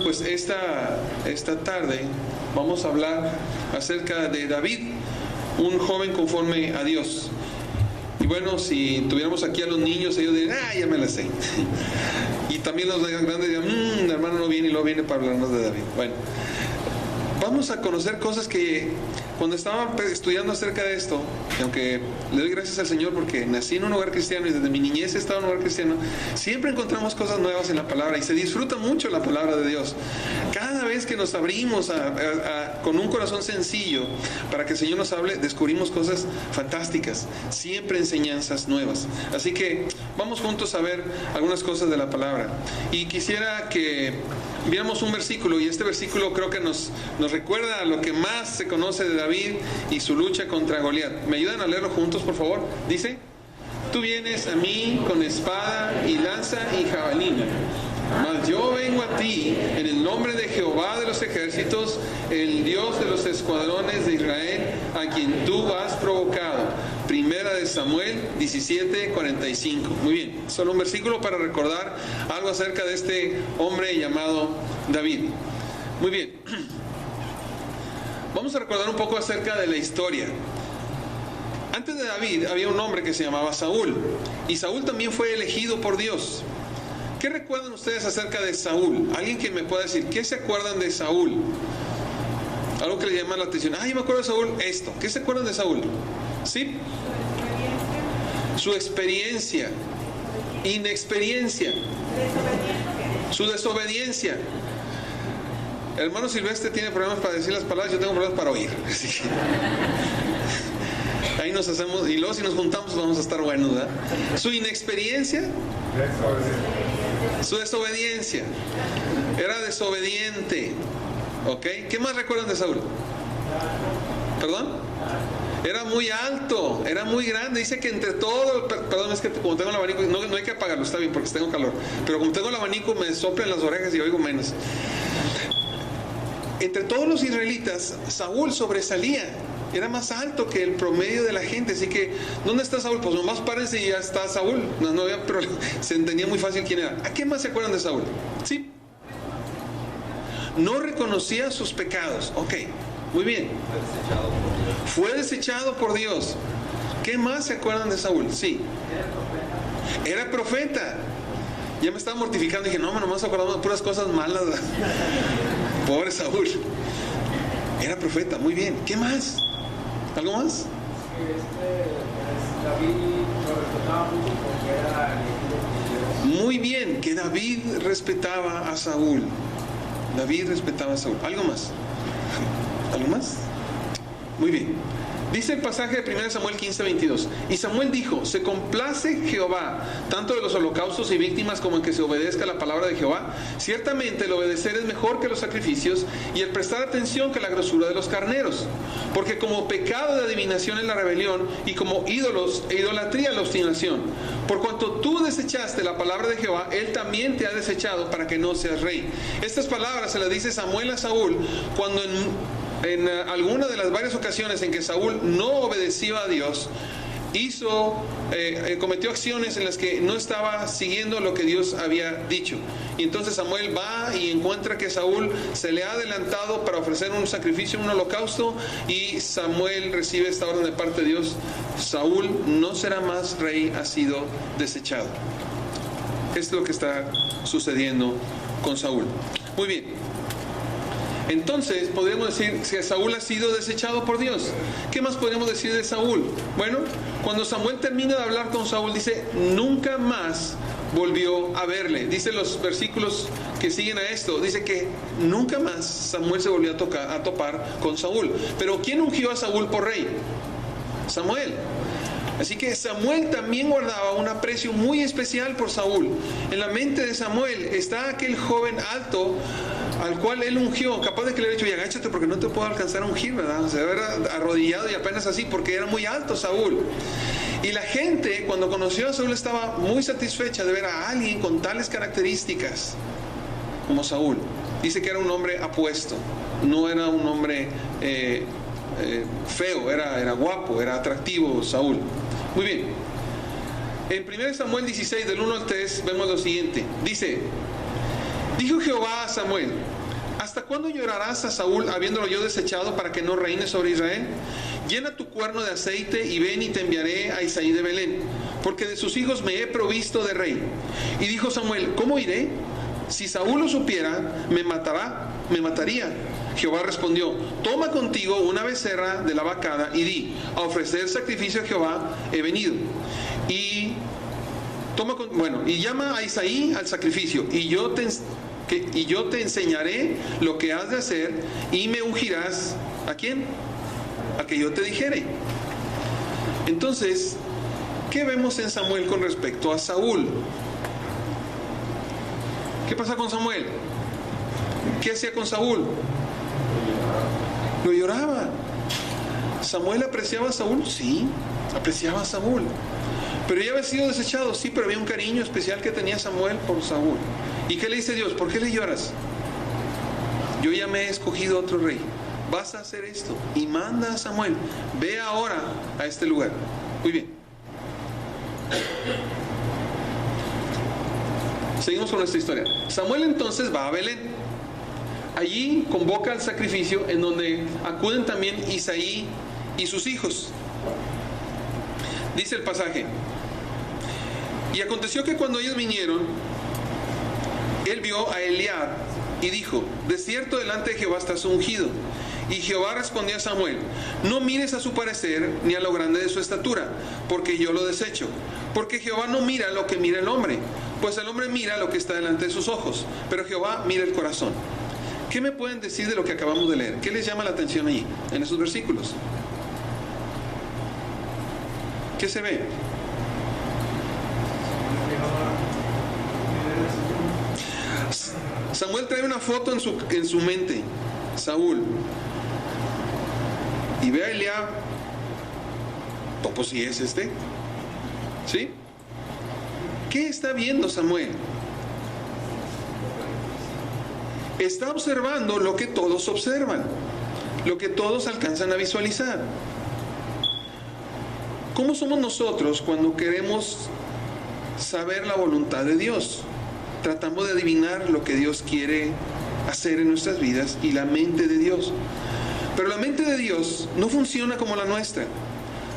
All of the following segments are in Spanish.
pues esta tarde vamos a hablar acerca de David, un joven conforme a Dios. Y bueno, si tuviéramos aquí a los niños, ellos dirían, ya me la sé. Y también los grandes dirían, el hermano no viene y luego viene para hablarnos de David. Bueno, vamos a conocer cosas que cuando estaba estudiando acerca de esto, y aunque le doy gracias al Señor porque nací en un hogar cristiano y desde mi niñez he estado en un hogar cristiano, siempre encontramos cosas nuevas en la palabra y se disfruta mucho la palabra de Dios. Cada vez que nos abrimos con un corazón sencillo para que el Señor nos hable, descubrimos cosas fantásticas, siempre enseñanzas nuevas. Así que vamos juntos a ver algunas cosas de la palabra. Y quisiera que viéramos un versículo, y este versículo creo que nos recuerda a lo que más se conoce de David y su lucha contra Goliat. ¿Me ayudan a leerlo juntos, por favor? Dice: tú vienes a mí con espada y lanza y jabalina, mas yo vengo a ti en el nombre de Jehová de los ejércitos, el Dios de los escuadrones de Israel, a quien tú has provocado. Primera de Samuel 17:45. Muy bien, solo un versículo para recordar algo acerca de este hombre llamado David. Muy bien, vamos a recordar un poco acerca de la historia. Antes de David había un hombre que se llamaba Saúl, y Saúl también fue elegido por Dios. ¿Qué recuerdan ustedes acerca de Saúl? ¿Alguien que me pueda decir qué se acuerdan de Saúl? Algo que le llama la atención. Yo me acuerdo de Saúl, esto. ¿Qué se acuerdan de Saúl? ¿Sí? Su experiencia, inexperiencia, su desobediencia. El hermano Silvestre tiene problemas para decir las palabras, yo tengo problemas para oír. Así que ahí nos hacemos, y luego si nos juntamos vamos a estar buenos, ¿verdad? Su inexperiencia, su desobediencia. Era desobediente. ¿Ok? ¿Qué más recuerdan de Saúl? ¿Perdón? Era muy alto, era muy grande. Dice que entre todo, perdón, es que como tengo el abanico, no hay que apagarlo, está bien porque tengo calor, pero como tengo el abanico me soplan las orejas y oigo menos. Entre todos los israelitas, Saúl sobresalía. Era más alto que el promedio de la gente. Así que, ¿dónde está Saúl? Pues nomás párense y ya está Saúl. No había problema. Se entendía muy fácil quién era. ¿A qué más se acuerdan de Saúl? Sí. No reconocía sus pecados. Ok, muy bien. Fue desechado por Dios. ¿Qué más se acuerdan de Saúl? Sí. Era profeta. Ya me estaba mortificando. Dije, no, nomás acordamos de puras cosas malas. Pobre Saúl. Era profeta, muy bien. ¿Qué más? ¿Algo más? David lo respetaba mucho porque era elegido por Dios. Muy bien, que David respetaba a Saúl. David respetaba a Saúl. ¿Algo más? ¿Algo más? Muy bien. Dice el pasaje de 1 Samuel 15:22. Y Samuel dijo: se complace Jehová tanto de los holocaustos y víctimas como en que se obedezca la palabra de Jehová. Ciertamente el obedecer es mejor que los sacrificios, y el prestar atención que la grosura de los carneros. Porque como pecado de adivinación es la rebelión, y como ídolos e idolatría la obstinación. Por cuanto tú desechaste la palabra de Jehová, él también te ha desechado para que no seas rey. Estas palabras se las dice Samuel a Saúl cuando en alguna de las varias ocasiones en que Saúl no obedeció a Dios, cometió acciones en las que no estaba siguiendo lo que Dios había dicho. Y entonces Samuel va y encuentra que Saúl se le ha adelantado para ofrecer un sacrificio, un holocausto, y Samuel recibe esta orden de parte de Dios: Saúl no será más rey, ha sido desechado. Es lo que está sucediendo con Saúl. Muy bien. Entonces podríamos decir que Saúl ha sido desechado por Dios. ¿Qué más podríamos decir de Saúl? Bueno, cuando Samuel termina de hablar con Saúl, dice: nunca más volvió a verle. Dice los versículos que siguen a esto, dice que nunca más Samuel se volvió a topar con Saúl. Pero ¿quién ungió a Saúl por rey? Samuel. Así que Samuel también guardaba un aprecio muy especial por Saúl. En la mente de Samuel está aquel joven alto al cual él ungió, capaz de que le haya dicho: y agáchate porque no te puedo alcanzar a ungir, ¿verdad? Se había arrodillado y apenas así, porque era muy alto Saúl. Y la gente, cuando conoció a Saúl, estaba muy satisfecha de ver a alguien con tales características como Saúl. Dice que era un hombre apuesto, no era un hombre feo, era guapo, era atractivo Saúl. Muy bien. En 1 Samuel 16, del 1 al 3, vemos lo siguiente. Dice: dijo Jehová a Samuel: ¿hasta cuándo llorarás a Saúl habiéndolo yo desechado para que no reine sobre Israel? Llena tu cuerno de aceite y ven y te enviaré a Isaí de Belén, porque de sus hijos me he provisto de rey. Y dijo Samuel, ¿cómo iré? Si Saúl lo supiera, me mataría. Jehová respondió, toma contigo una becerra de la vacada y di, a ofrecer sacrificio a Jehová he venido. Y llama a Isaí al sacrificio, y yo te enseñaré lo que has de hacer, y me ungirás. ¿A quién? Al que yo te dijere. Entonces, ¿qué vemos en Samuel con respecto a Saúl? ¿Qué pasa con Samuel? ¿Qué hacía con Saúl? Lo lloraba. ¿Samuel apreciaba a Saúl? Sí, apreciaba a Saúl. Pero ya había sido desechado, sí, pero había un cariño especial que tenía Samuel por Saúl. ¿Y qué le dice Dios? ¿Por qué le lloras? Yo ya me he escogido otro rey. Vas a hacer esto. Y manda a Samuel, ve ahora a este lugar. Muy bien. Seguimos con nuestra historia. Samuel entonces va a Belén. Allí convoca al sacrificio, en donde acuden también Isaí y sus hijos. Dice el pasaje: y aconteció que cuando ellos vinieron, él vio a Eliab y dijo, de cierto delante de Jehová estás ungido. Y Jehová respondió a Samuel, no mires a su parecer ni a lo grande de su estatura, porque yo lo desecho. Porque Jehová no mira lo que mira el hombre, pues el hombre mira lo que está delante de sus ojos, pero Jehová mira el corazón. ¿Qué me pueden decir de lo que acabamos de leer? ¿Qué les llama la atención allí, en esos versículos? ¿Qué se ve? Samuel trae una foto en su mente, Saúl, y ve a Eliab. Pues si es este, ¿sí? ¿Qué está viendo Samuel? Está observando lo que todos observan, lo que todos alcanzan a visualizar. ¿Cómo somos nosotros cuando queremos saber la voluntad de Dios? Tratamos de adivinar lo que Dios quiere hacer en nuestras vidas y la mente de Dios. Pero la mente de Dios no funciona como la nuestra.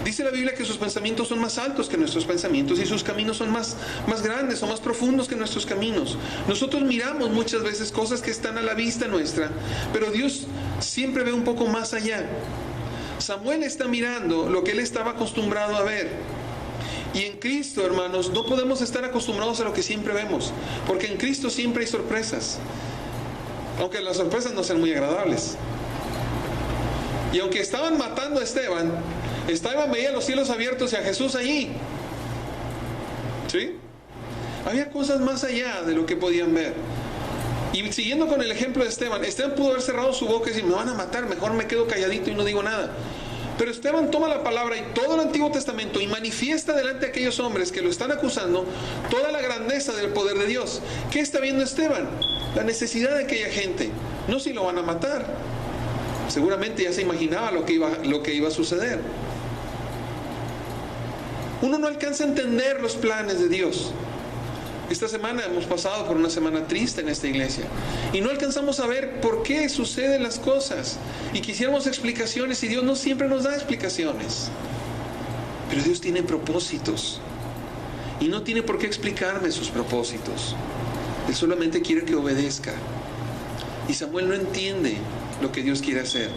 Dice la Biblia que sus pensamientos son más altos que nuestros pensamientos y sus caminos son más grandes o más profundos que nuestros caminos. Nosotros miramos muchas veces cosas que están a la vista nuestra, pero Dios siempre ve un poco más allá. Samuel está mirando lo que él estaba acostumbrado a ver. Y en Cristo, hermanos, no podemos estar acostumbrados a lo que siempre vemos, porque en Cristo siempre hay sorpresas, aunque las sorpresas no sean muy agradables. Y aunque estaban matando a Esteban veía los cielos abiertos y a Jesús allí, ¿sí? Había cosas más allá de lo que podían ver. Y siguiendo con el ejemplo de Esteban pudo haber cerrado su boca y decir, me van a matar, mejor me quedo calladito y no digo nada. Pero Esteban toma la palabra y todo el Antiguo Testamento y manifiesta delante de aquellos hombres que lo están acusando toda la grandeza del poder de Dios. ¿Qué está viendo Esteban? La necesidad de aquella gente, no si lo van a matar. Seguramente ya se imaginaba lo que iba a suceder. Uno no alcanza a entender los planes de Dios. Esta semana hemos pasado por una semana triste en esta iglesia y no alcanzamos a ver por qué suceden las cosas y quisiéramos explicaciones y Dios no siempre nos da explicaciones. Pero Dios tiene propósitos y no tiene por qué explicarme sus propósitos. Él solamente quiere que obedezca. Y Samuel no entiende lo que Dios quiere hacer,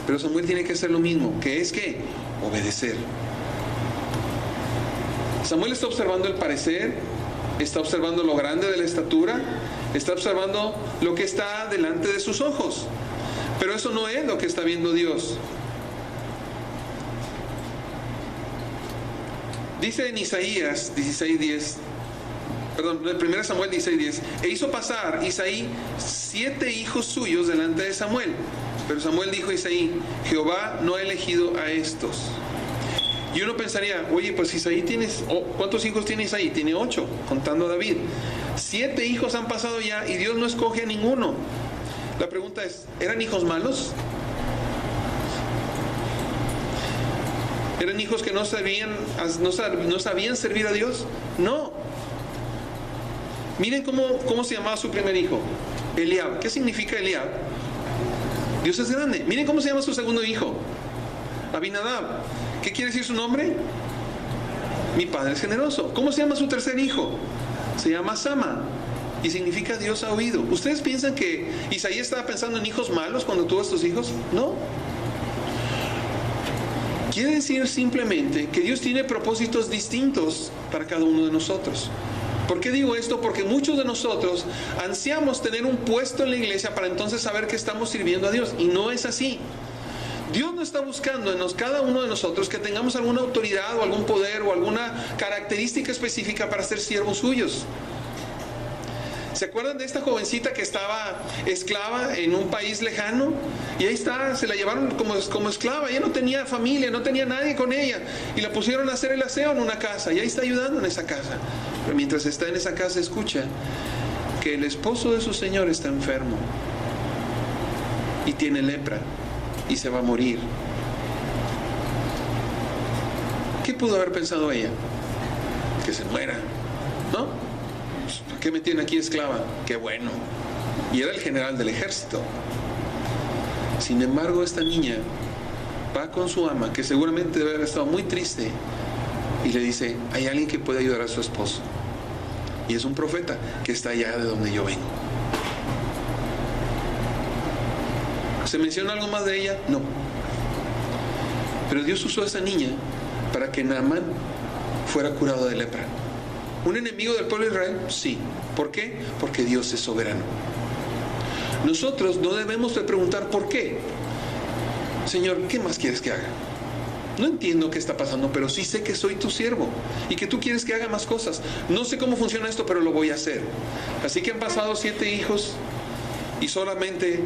pero Samuel tiene que hacer lo mismo, que es que obedecer. Samuel está observando el parecer, está observando lo grande de la estatura, está observando lo que está delante de sus ojos, pero eso no es lo que está viendo Dios. Dice en Isaías 16:10, perdón, 1 Samuel 16:10, e hizo pasar Isaí 7 hijos suyos delante de Samuel, pero Samuel dijo a Isaí, Jehová no ha elegido a estos. Y uno pensaría, oye, pues Isaí ¿cuántos hijos tiene Isaí? Tiene 8, contando a David. 7 hijos han pasado ya y Dios no escoge a ninguno. La pregunta es, ¿eran hijos malos? ¿Eran hijos que no sabían servir a Dios? No. Miren cómo se llamaba su primer hijo. Eliab. ¿Qué significa Eliab? Dios es grande. Miren cómo se llama su segundo hijo, Abinadab. ¿Qué quiere decir su nombre? Mi padre es generoso. ¿Cómo se llama su tercer hijo? Se llama Sama, y significa Dios ha oído. ¿Ustedes piensan que Isaías estaba pensando en hijos malos cuando tuvo estos hijos? No. Quiere decir simplemente que Dios tiene propósitos distintos para cada uno de nosotros. ¿Por qué digo esto? Porque muchos de nosotros ansiamos tener un puesto en la iglesia para entonces saber que estamos sirviendo a Dios, y no es así. Dios no está buscando en cada uno de nosotros que tengamos alguna autoridad o algún poder o alguna característica específica para ser siervos suyos. ¿Se acuerdan de esta jovencita que estaba esclava en un país lejano? Y ahí está, se la llevaron como esclava. Ella no tenía familia, no tenía nadie con ella, y la pusieron a hacer el aseo en una casa, y ahí está ayudando en esa casa. Pero mientras está en esa casa, escucha que el esposo de su señor está enfermo y tiene lepra y se va a morir. ¿Qué pudo haber pensado ella? Que se muera, ¿no? ¿Por qué me tiene aquí esclava? ¡Qué bueno! Y era el general del ejército. Sin embargo, esta niña va con su ama, que seguramente debe haber estado muy triste, y le dice: hay alguien que puede ayudar a su esposo, y es un profeta que está allá de donde yo vengo. ¿Se menciona algo más de ella? No. Pero Dios usó a esa niña para que Naamán fuera curado de lepra. ¿Un enemigo del pueblo de Israel? Sí. ¿Por qué? Porque Dios es soberano. Nosotros no debemos de preguntar ¿por qué? Señor, ¿qué más quieres que haga? No entiendo qué está pasando, pero sí sé que soy tu siervo y que tú quieres que haga más cosas. No sé cómo funciona esto, pero lo voy a hacer. Así que han pasado 7 hijos y solamente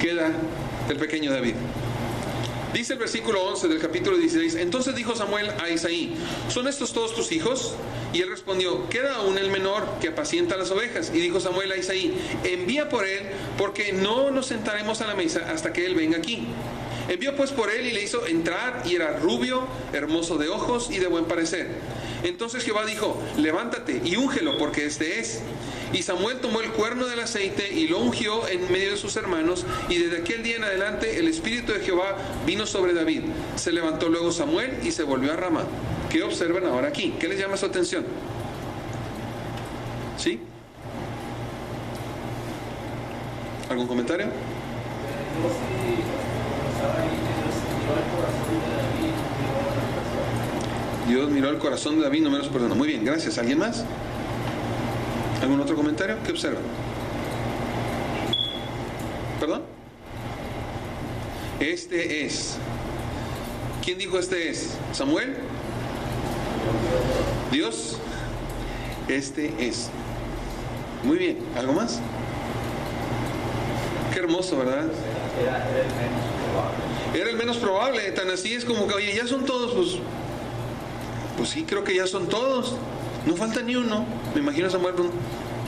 queda el pequeño David. Dice el versículo 11 del capítulo 16: entonces dijo Samuel a Isaí: ¿son estos todos tus hijos? Y él respondió: queda aún el menor, que apacienta las ovejas. Y dijo Samuel a Isaí: envía por él, porque no nos sentaremos a la mesa hasta que él venga aquí. Envió pues por él y le hizo entrar, y era rubio, hermoso de ojos y de buen parecer. Entonces Jehová dijo: levántate y úngelo, porque este es. Y Samuel tomó el cuerno del aceite y lo ungió en medio de sus hermanos, y desde aquel día en adelante el espíritu de Jehová vino sobre David. Se levantó luego Samuel y se volvió a Ramá. ¿Qué observan ahora aquí? ¿Qué les llama su atención? ¿Sí? ¿Algún comentario? Dios miró el corazón de David, no miró su persona. Muy bien, gracias. ¿Alguien más? ¿Algún otro comentario? ¿Qué observan? ¿Perdón? Este es. ¿Quién dijo este es? ¿Samuel? ¿Dios? Este es. Muy bien. ¿Algo más? Qué hermoso, ¿verdad? Era el menos probable. Tan así es como que, oye, ya son todos. Pues sí, creo que ya son todos. No falta ni uno. Me imagino a Samuel.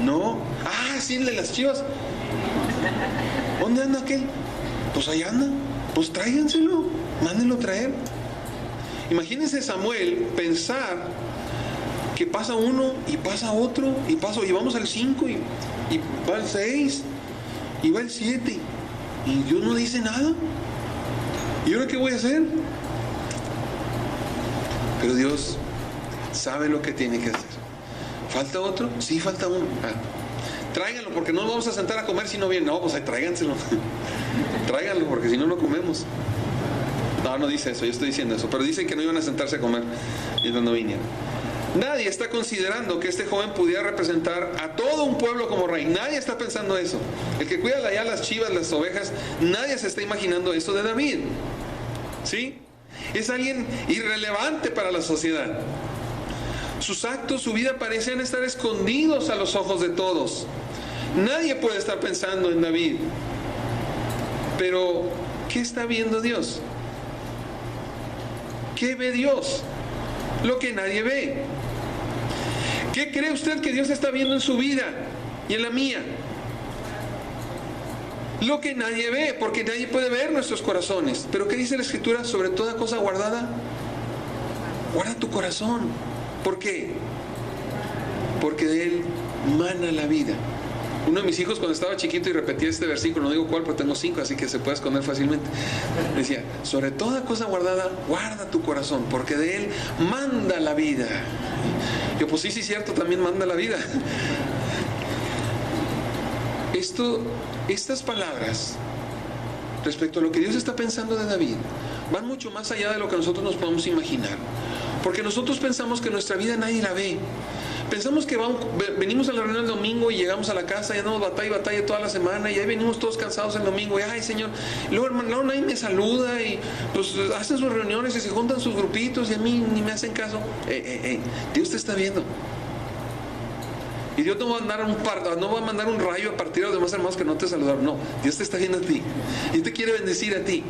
No. Ah, sí, el de las chivas. ¿Dónde anda aquel? Pues allá anda. Pues tráiganselo. Mándenlo traer. Imagínense Samuel pensar que pasa uno y pasa otro y vamos al 5 y va al 6 y va al 7 y Dios no dice nada. ¿Y ahora qué voy a hacer? Pero Dios sabe lo que tiene que hacer. ¿Falta otro? Sí, falta uno. Tráiganlo, porque no nos vamos a sentar a comer si no viene. No, pues ahí tráiganselo. Tráiganlo, porque si no, no comemos. No, no dice eso, yo estoy diciendo eso. Pero dicen que no iban a sentarse a comer mientras no vinieran. Nadie está considerando que este joven pudiera representar a todo un pueblo como rey. Nadie está pensando eso. El que cuida allá las chivas, las ovejas, nadie se está imaginando eso de David. ¿Sí? Es alguien irrelevante para la sociedad. Sus actos, su vida parecen estar escondidos a los ojos de todos. Nadie puede estar pensando en David. Pero, ¿qué está viendo Dios? ¿Qué ve Dios? Lo que nadie ve. ¿Qué cree usted que Dios está viendo en su vida y en la mía? Lo que nadie ve, porque nadie puede ver nuestros corazones. Pero ¿qué dice la Escritura? Sobre toda cosa guardada, guarda tu corazón. ¿Por qué? Porque de él mana la vida Uno de mis hijos cuando estaba chiquito y repetía este versículo, no digo cuál, pero tengo 5, así que se puede esconder fácilmente. Decía, sobre toda cosa guardada, guarda tu corazón, porque de él manda la vida. Yo, pues sí, cierto, también manda la vida. Estas palabras respecto a lo que Dios está pensando de David van mucho más allá de lo que nosotros nos podemos imaginar, porque nosotros pensamos que nuestra vida nadie la ve. Pensamos que venimos a la reunión el domingo y llegamos a la casa y andamos batalla toda la semana, y ahí venimos todos cansados el domingo y ay Señor, luego nadie me saluda, y pues hacen sus reuniones y se juntan sus grupitos y a mí ni me hacen caso. Dios te está viendo. Y Dios no va a mandar un rayo a partir de los demás hermanos que no te saludaron. No, Dios te está viendo a ti. Y te quiere bendecir a ti.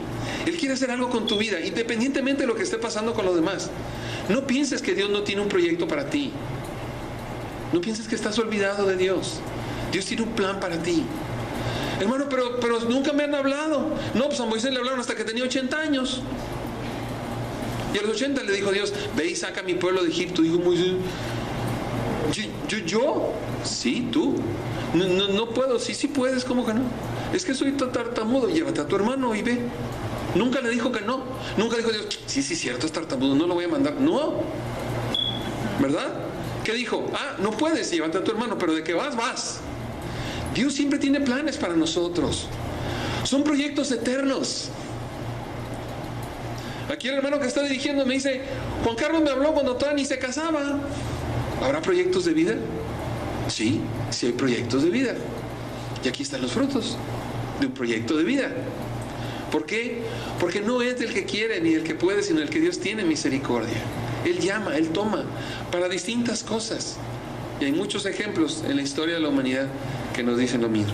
Él quiere hacer algo con tu vida, independientemente de lo que esté pasando con los demás. No pienses que Dios no tiene un proyecto para ti. No pienses que estás olvidado de Dios. Dios tiene un plan para ti. Hermano, pero nunca me han hablado. No, pues a Moisés le hablaron hasta que tenía 80 años. Y a los 80 le dijo Dios, ve y saca a mi pueblo de Egipto. Dijo Moisés, ¿Yo? Sí, tú. No puedo. Sí puedes, ¿cómo que no? Es que soy tartamudo. Llévate a tu hermano y ve. Nunca le dijo que no. Nunca dijo Dios, sí, cierto, es tartamudo, no lo voy a mandar. No. ¿Verdad? ¿Qué dijo? No puedes, llévate a tu hermano, pero de que vas. Dios siempre tiene planes para nosotros. Son proyectos eternos. Aquí el hermano que está dirigiendo me dice, Juan Carlos me habló cuando todavía ni se casaba. ¿Habrá proyectos de vida? Sí hay proyectos de vida. Y aquí están los frutos de un proyecto de vida. ¿Por qué? Porque no es del que quiere ni del que puede, sino el que Dios tiene misericordia. Él llama, Él toma para distintas cosas. Y hay muchos ejemplos en la historia de la humanidad que nos dicen lo mismo.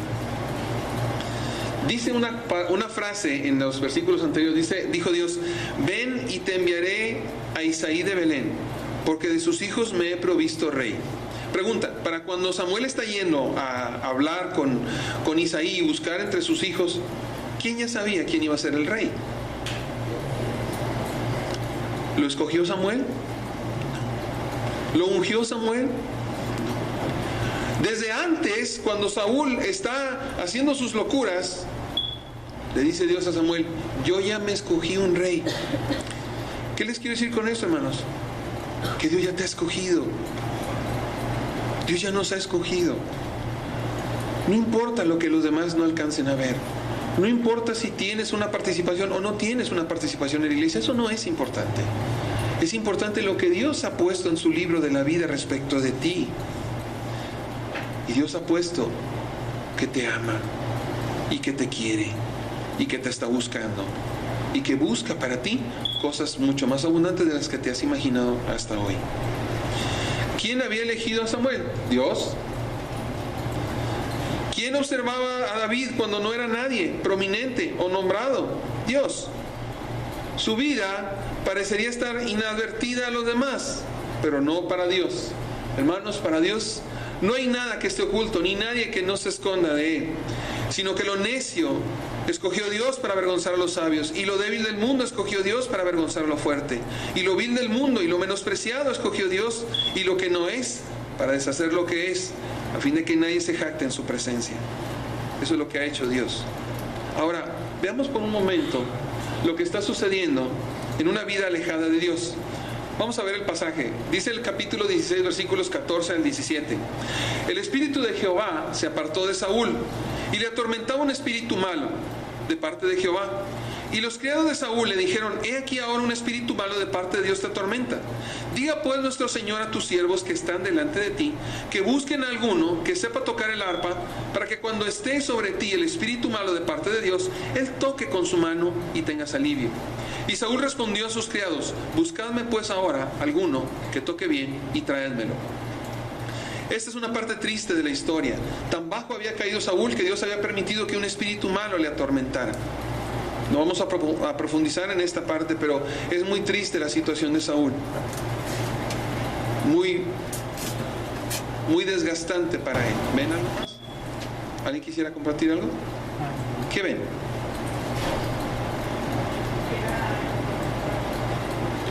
Dice una frase en los versículos anteriores, dijo Dios, ven y te enviaré a Isaí de Belén, porque de sus hijos me he provisto rey. Pregunta, para cuando Samuel está yendo a hablar con Isaí y buscar entre sus hijos, ¿quién ya sabía quién iba a ser el rey? ¿Lo escogió Samuel? ¿Lo ungió Samuel? Desde antes, cuando Saúl está haciendo sus locuras, le dice Dios a Samuel, yo ya me escogí un rey. ¿Qué les quiero decir con eso, hermanos? Que Dios ya te ha escogido. Dios ya nos ha escogido. No importa lo que los demás no alcancen a ver. No importa si tienes una participación o no tienes una participación en la iglesia. Eso no es importante. Es importante lo que Dios ha puesto en su libro de la vida respecto de ti. Y Dios ha puesto que te ama y que te quiere y que te está buscando y que busca para ti cosas mucho más abundantes de las que te has imaginado hasta hoy. ¿Quién había elegido a Samuel? Dios. ¿Quién observaba a David cuando no era nadie prominente o nombrado? Dios. Su vida parecería estar inadvertida a los demás, pero no para Dios. Hermanos, para Dios no hay nada que esté oculto, ni nadie que no se esconda de Él, sino que lo necio escogió Dios para avergonzar a los sabios, y lo débil del mundo escogió Dios para avergonzar a lo fuerte, y lo vil del mundo y lo menospreciado escogió Dios, y lo que no es, para deshacer lo que es, a fin de que nadie se jacte en su presencia. Eso es lo que ha hecho Dios. Ahora, veamos por un momento lo que está sucediendo en una vida alejada de Dios. Vamos a ver el pasaje. Dice el capítulo 16, versículos 14 al 17. El espíritu de Jehová se apartó de Saúl, y le atormentaba un espíritu malo de parte de Jehová. Y los criados de Saúl le dijeron, he aquí ahora un espíritu malo de parte de Dios te atormenta. Diga pues nuestro Señor a tus siervos que están delante de ti, que busquen a alguno que sepa tocar el arpa, para que cuando esté sobre ti el espíritu malo de parte de Dios, él toque con su mano y tengas alivio. Y Saúl respondió a sus criados, buscadme pues ahora alguno que toque bien y traédmelo. Esta es una parte triste de la historia. Tan bajo había caído Saúl que Dios había permitido que un espíritu malo le atormentara. No vamos a profundizar en esta parte, pero es muy triste la situación de Saúl. Muy desgastante para él. ¿Ven algo más? ¿Alguien quisiera compartir algo? ¿Qué ven?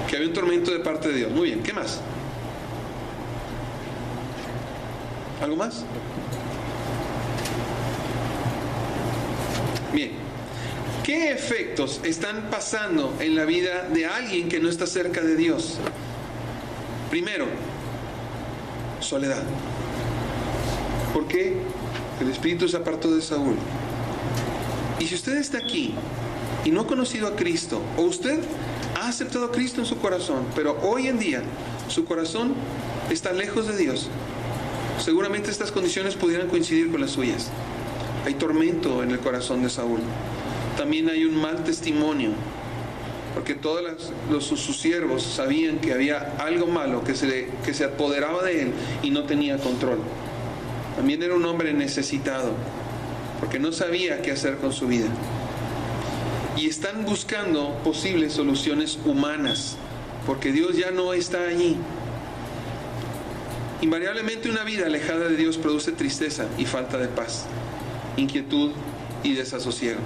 Que había un tormento de parte de Dios. Muy bien, ¿qué más? ¿Algo más? ¿Qué efectos están pasando en la vida de alguien que no está cerca de Dios? Primero, soledad. ¿Por qué? El Espíritu se apartó de Saúl. Y si usted está aquí y no ha conocido a Cristo, o usted ha aceptado a Cristo en su corazón, pero hoy en día su corazón está lejos de Dios, seguramente estas condiciones pudieran coincidir con las suyas. Hay tormento en el corazón de Saúl. También hay un mal testimonio, porque todos sus siervos sabían que había algo malo que se apoderaba de él y no tenía control. También era un hombre necesitado, porque no sabía qué hacer con su vida. Y están buscando posibles soluciones humanas, porque Dios ya no está allí. Invariablemente una vida alejada de Dios produce tristeza y falta de paz, inquietud y desasosiego.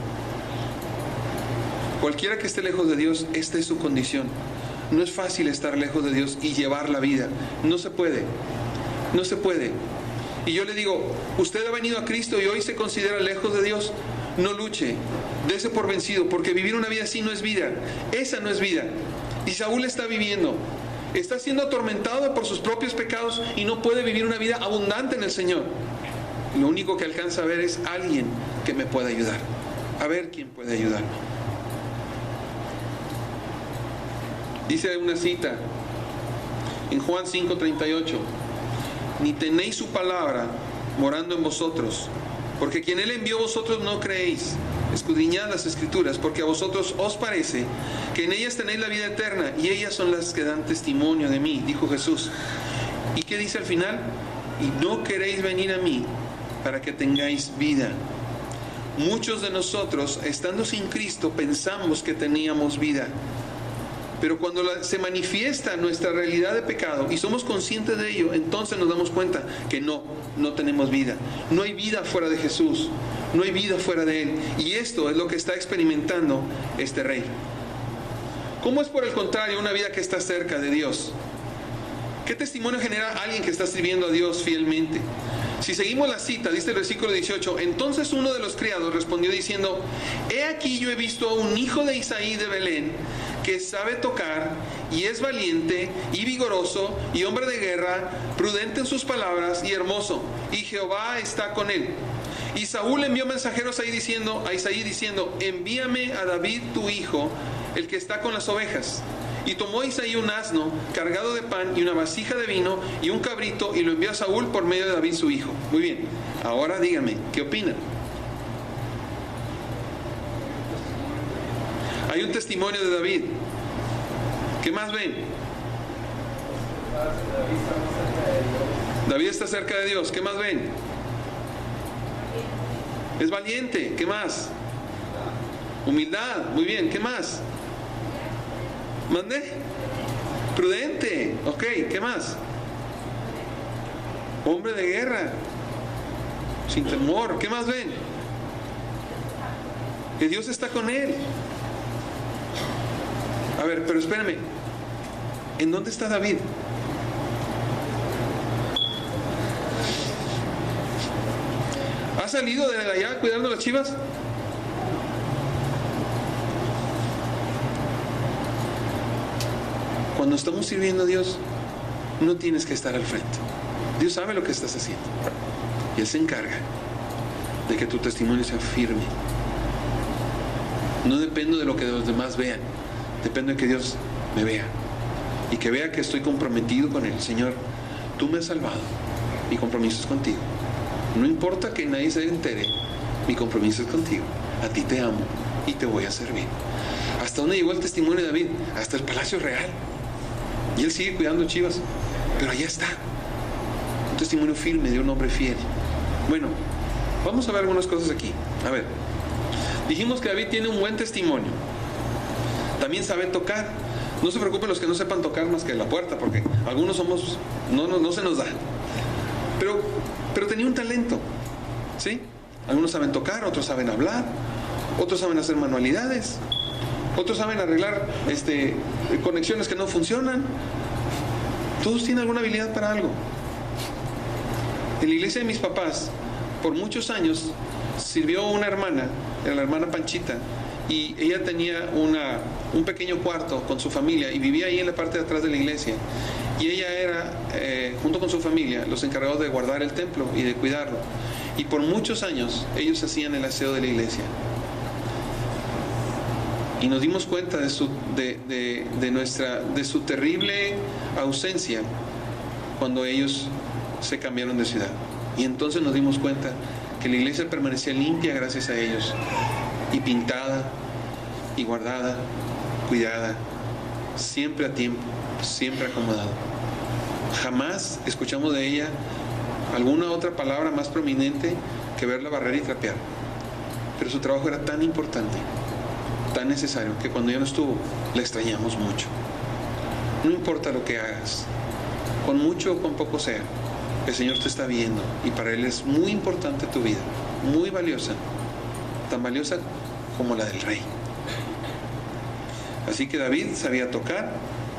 Cualquiera que esté lejos de Dios, esta es su condición. No es fácil estar lejos de Dios y llevar la vida. No se puede. No se puede. Y yo le digo, usted ha venido a Cristo y hoy se considera lejos de Dios. No luche, dése por vencido, porque vivir una vida así no es vida. Esa no es vida. Y Saúl está viviendo. Está siendo atormentado por sus propios pecados y no puede vivir una vida abundante en el Señor. Lo único que alcanza a ver es alguien que me pueda ayudar. A ver quién puede ayudarme. Dice una cita en Juan 5:38: ni tenéis su palabra morando en vosotros, porque quien Él envió vosotros no creéis. Escudriñad las Escrituras, porque a vosotros os parece que en ellas tenéis la vida eterna, y ellas son las que dan testimonio de mí, dijo Jesús. ¿Y qué dice al final? Y no queréis venir a mí para que tengáis vida. Muchos de nosotros, estando sin Cristo, pensamos que teníamos vida. Pero cuando se manifiesta nuestra realidad de pecado y somos conscientes de ello, entonces nos damos cuenta que no tenemos vida. No hay vida fuera de Jesús. No hay vida fuera de Él. Y esto es lo que está experimentando este rey. ¿Cómo es, por el contrario, una vida que está cerca de Dios? ¿Qué testimonio genera alguien que está sirviendo a Dios fielmente? Si seguimos la cita, dice el versículo 18: entonces uno de los criados respondió diciendo: he aquí yo he visto a un hijo de Isaí de Belén, que sabe tocar, y es valiente, y vigoroso, y hombre de guerra, prudente en sus palabras, y hermoso, y Jehová está con él. Y Saúl envió mensajeros a Isaí diciendo: envíame a David tu hijo, el que está con las ovejas. Y tomó Isaí un asno cargado de pan y una vasija de vino y un cabrito, y lo envió a Saúl por medio de David su hijo. Muy bien, ahora díganme, ¿qué opinan? Hay un testimonio de David. ¿Qué más ven? David está cerca de Dios. ¿Qué más ven? Es valiente. ¿Qué más? Humildad. Muy bien. ¿Qué más? ¿Mande? Prudente. Ok. ¿Qué más? Hombre de guerra. Sin temor. ¿Qué más ven? Que Dios está con él. A ver, pero espérame. ¿En dónde está David? ¿Ha salido de allá cuidando las chivas? Cuando estamos sirviendo a Dios, no tienes que estar al frente. Dios sabe lo que estás haciendo. Y Él se encarga de que tu testimonio sea firme. No dependo de lo que los demás vean. Depende de que Dios me vea y que vea que estoy comprometido con Él. Señor, tú me has salvado, mi compromiso es contigo. No importa que nadie se entere, mi compromiso es contigo. A ti te amo y te voy a servir. ¿Hasta dónde llegó el testimonio de David? Hasta el palacio real. Y él sigue cuidando chivas, pero allá está. Un testimonio firme de un hombre fiel. Bueno, vamos a ver algunas cosas aquí. A ver, dijimos que David tiene un buen testimonio. También sabe tocar. No se preocupen los que no sepan tocar más que la puerta, porque algunos no se nos da. Pero tenía un talento, ¿sí? Algunos saben tocar, otros saben hablar, otros saben hacer manualidades, otros saben arreglar conexiones que no funcionan. Todos tienen alguna habilidad para algo. En la iglesia de mis papás, por muchos años, sirvió una hermana, era la hermana Panchita, y ella tenía un pequeño cuarto con su familia y vivía ahí en la parte de atrás de la iglesia. Y ella era, junto con su familia, los encargados de guardar el templo y de cuidarlo. Y por muchos años ellos hacían el aseo de la iglesia. Y nos dimos cuenta de su terrible ausencia cuando ellos se cambiaron de ciudad. Y entonces nos dimos cuenta que la iglesia permanecía limpia gracias a ellos, y pintada, y guardada, cuidada, siempre a tiempo, siempre acomodado. Jamás escuchamos de ella alguna otra palabra más prominente que verla barrer y trapear. Pero su trabajo era tan importante, tan necesario, que cuando ella no estuvo, la extrañamos mucho. No importa lo que hagas, con mucho o con poco sea, el Señor te está viendo, y para Él es muy importante tu vida, muy valiosa, tan valiosa como la del rey. Así que David sabía tocar,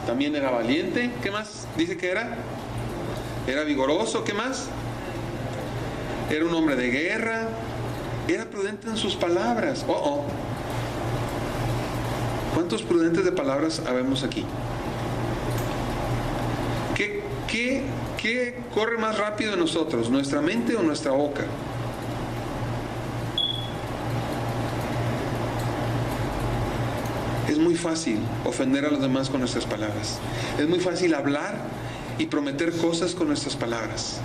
también era valiente. ¿Qué más dice que era? Era vigoroso. ¿Qué más? Era un hombre de guerra, era prudente en sus palabras. ¿Cuántos prudentes de palabras habemos aquí? ¿Qué corre más rápido en nosotros? ¿Nuestra mente o nuestra boca? Es muy fácil ofender a los demás con nuestras palabras. Es muy fácil hablar y prometer cosas con nuestras palabras.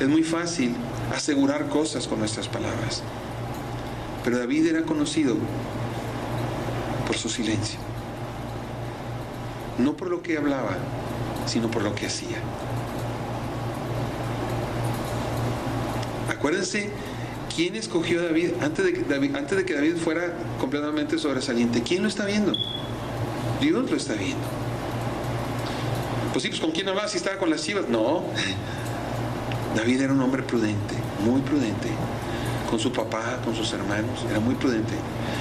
Es muy fácil asegurar cosas con nuestras palabras. Pero David era conocido por su silencio. No por lo que hablaba, sino por lo que hacía. Acuérdense quién escogió a David antes de que David fuera completamente sobresaliente. ¿Quién lo está viendo? Dios lo está viendo. Pues sí, pues ¿con quién hablaba si estaba con las chivas? No. David era un hombre prudente, muy prudente. Con su papá, con sus hermanos, era muy prudente.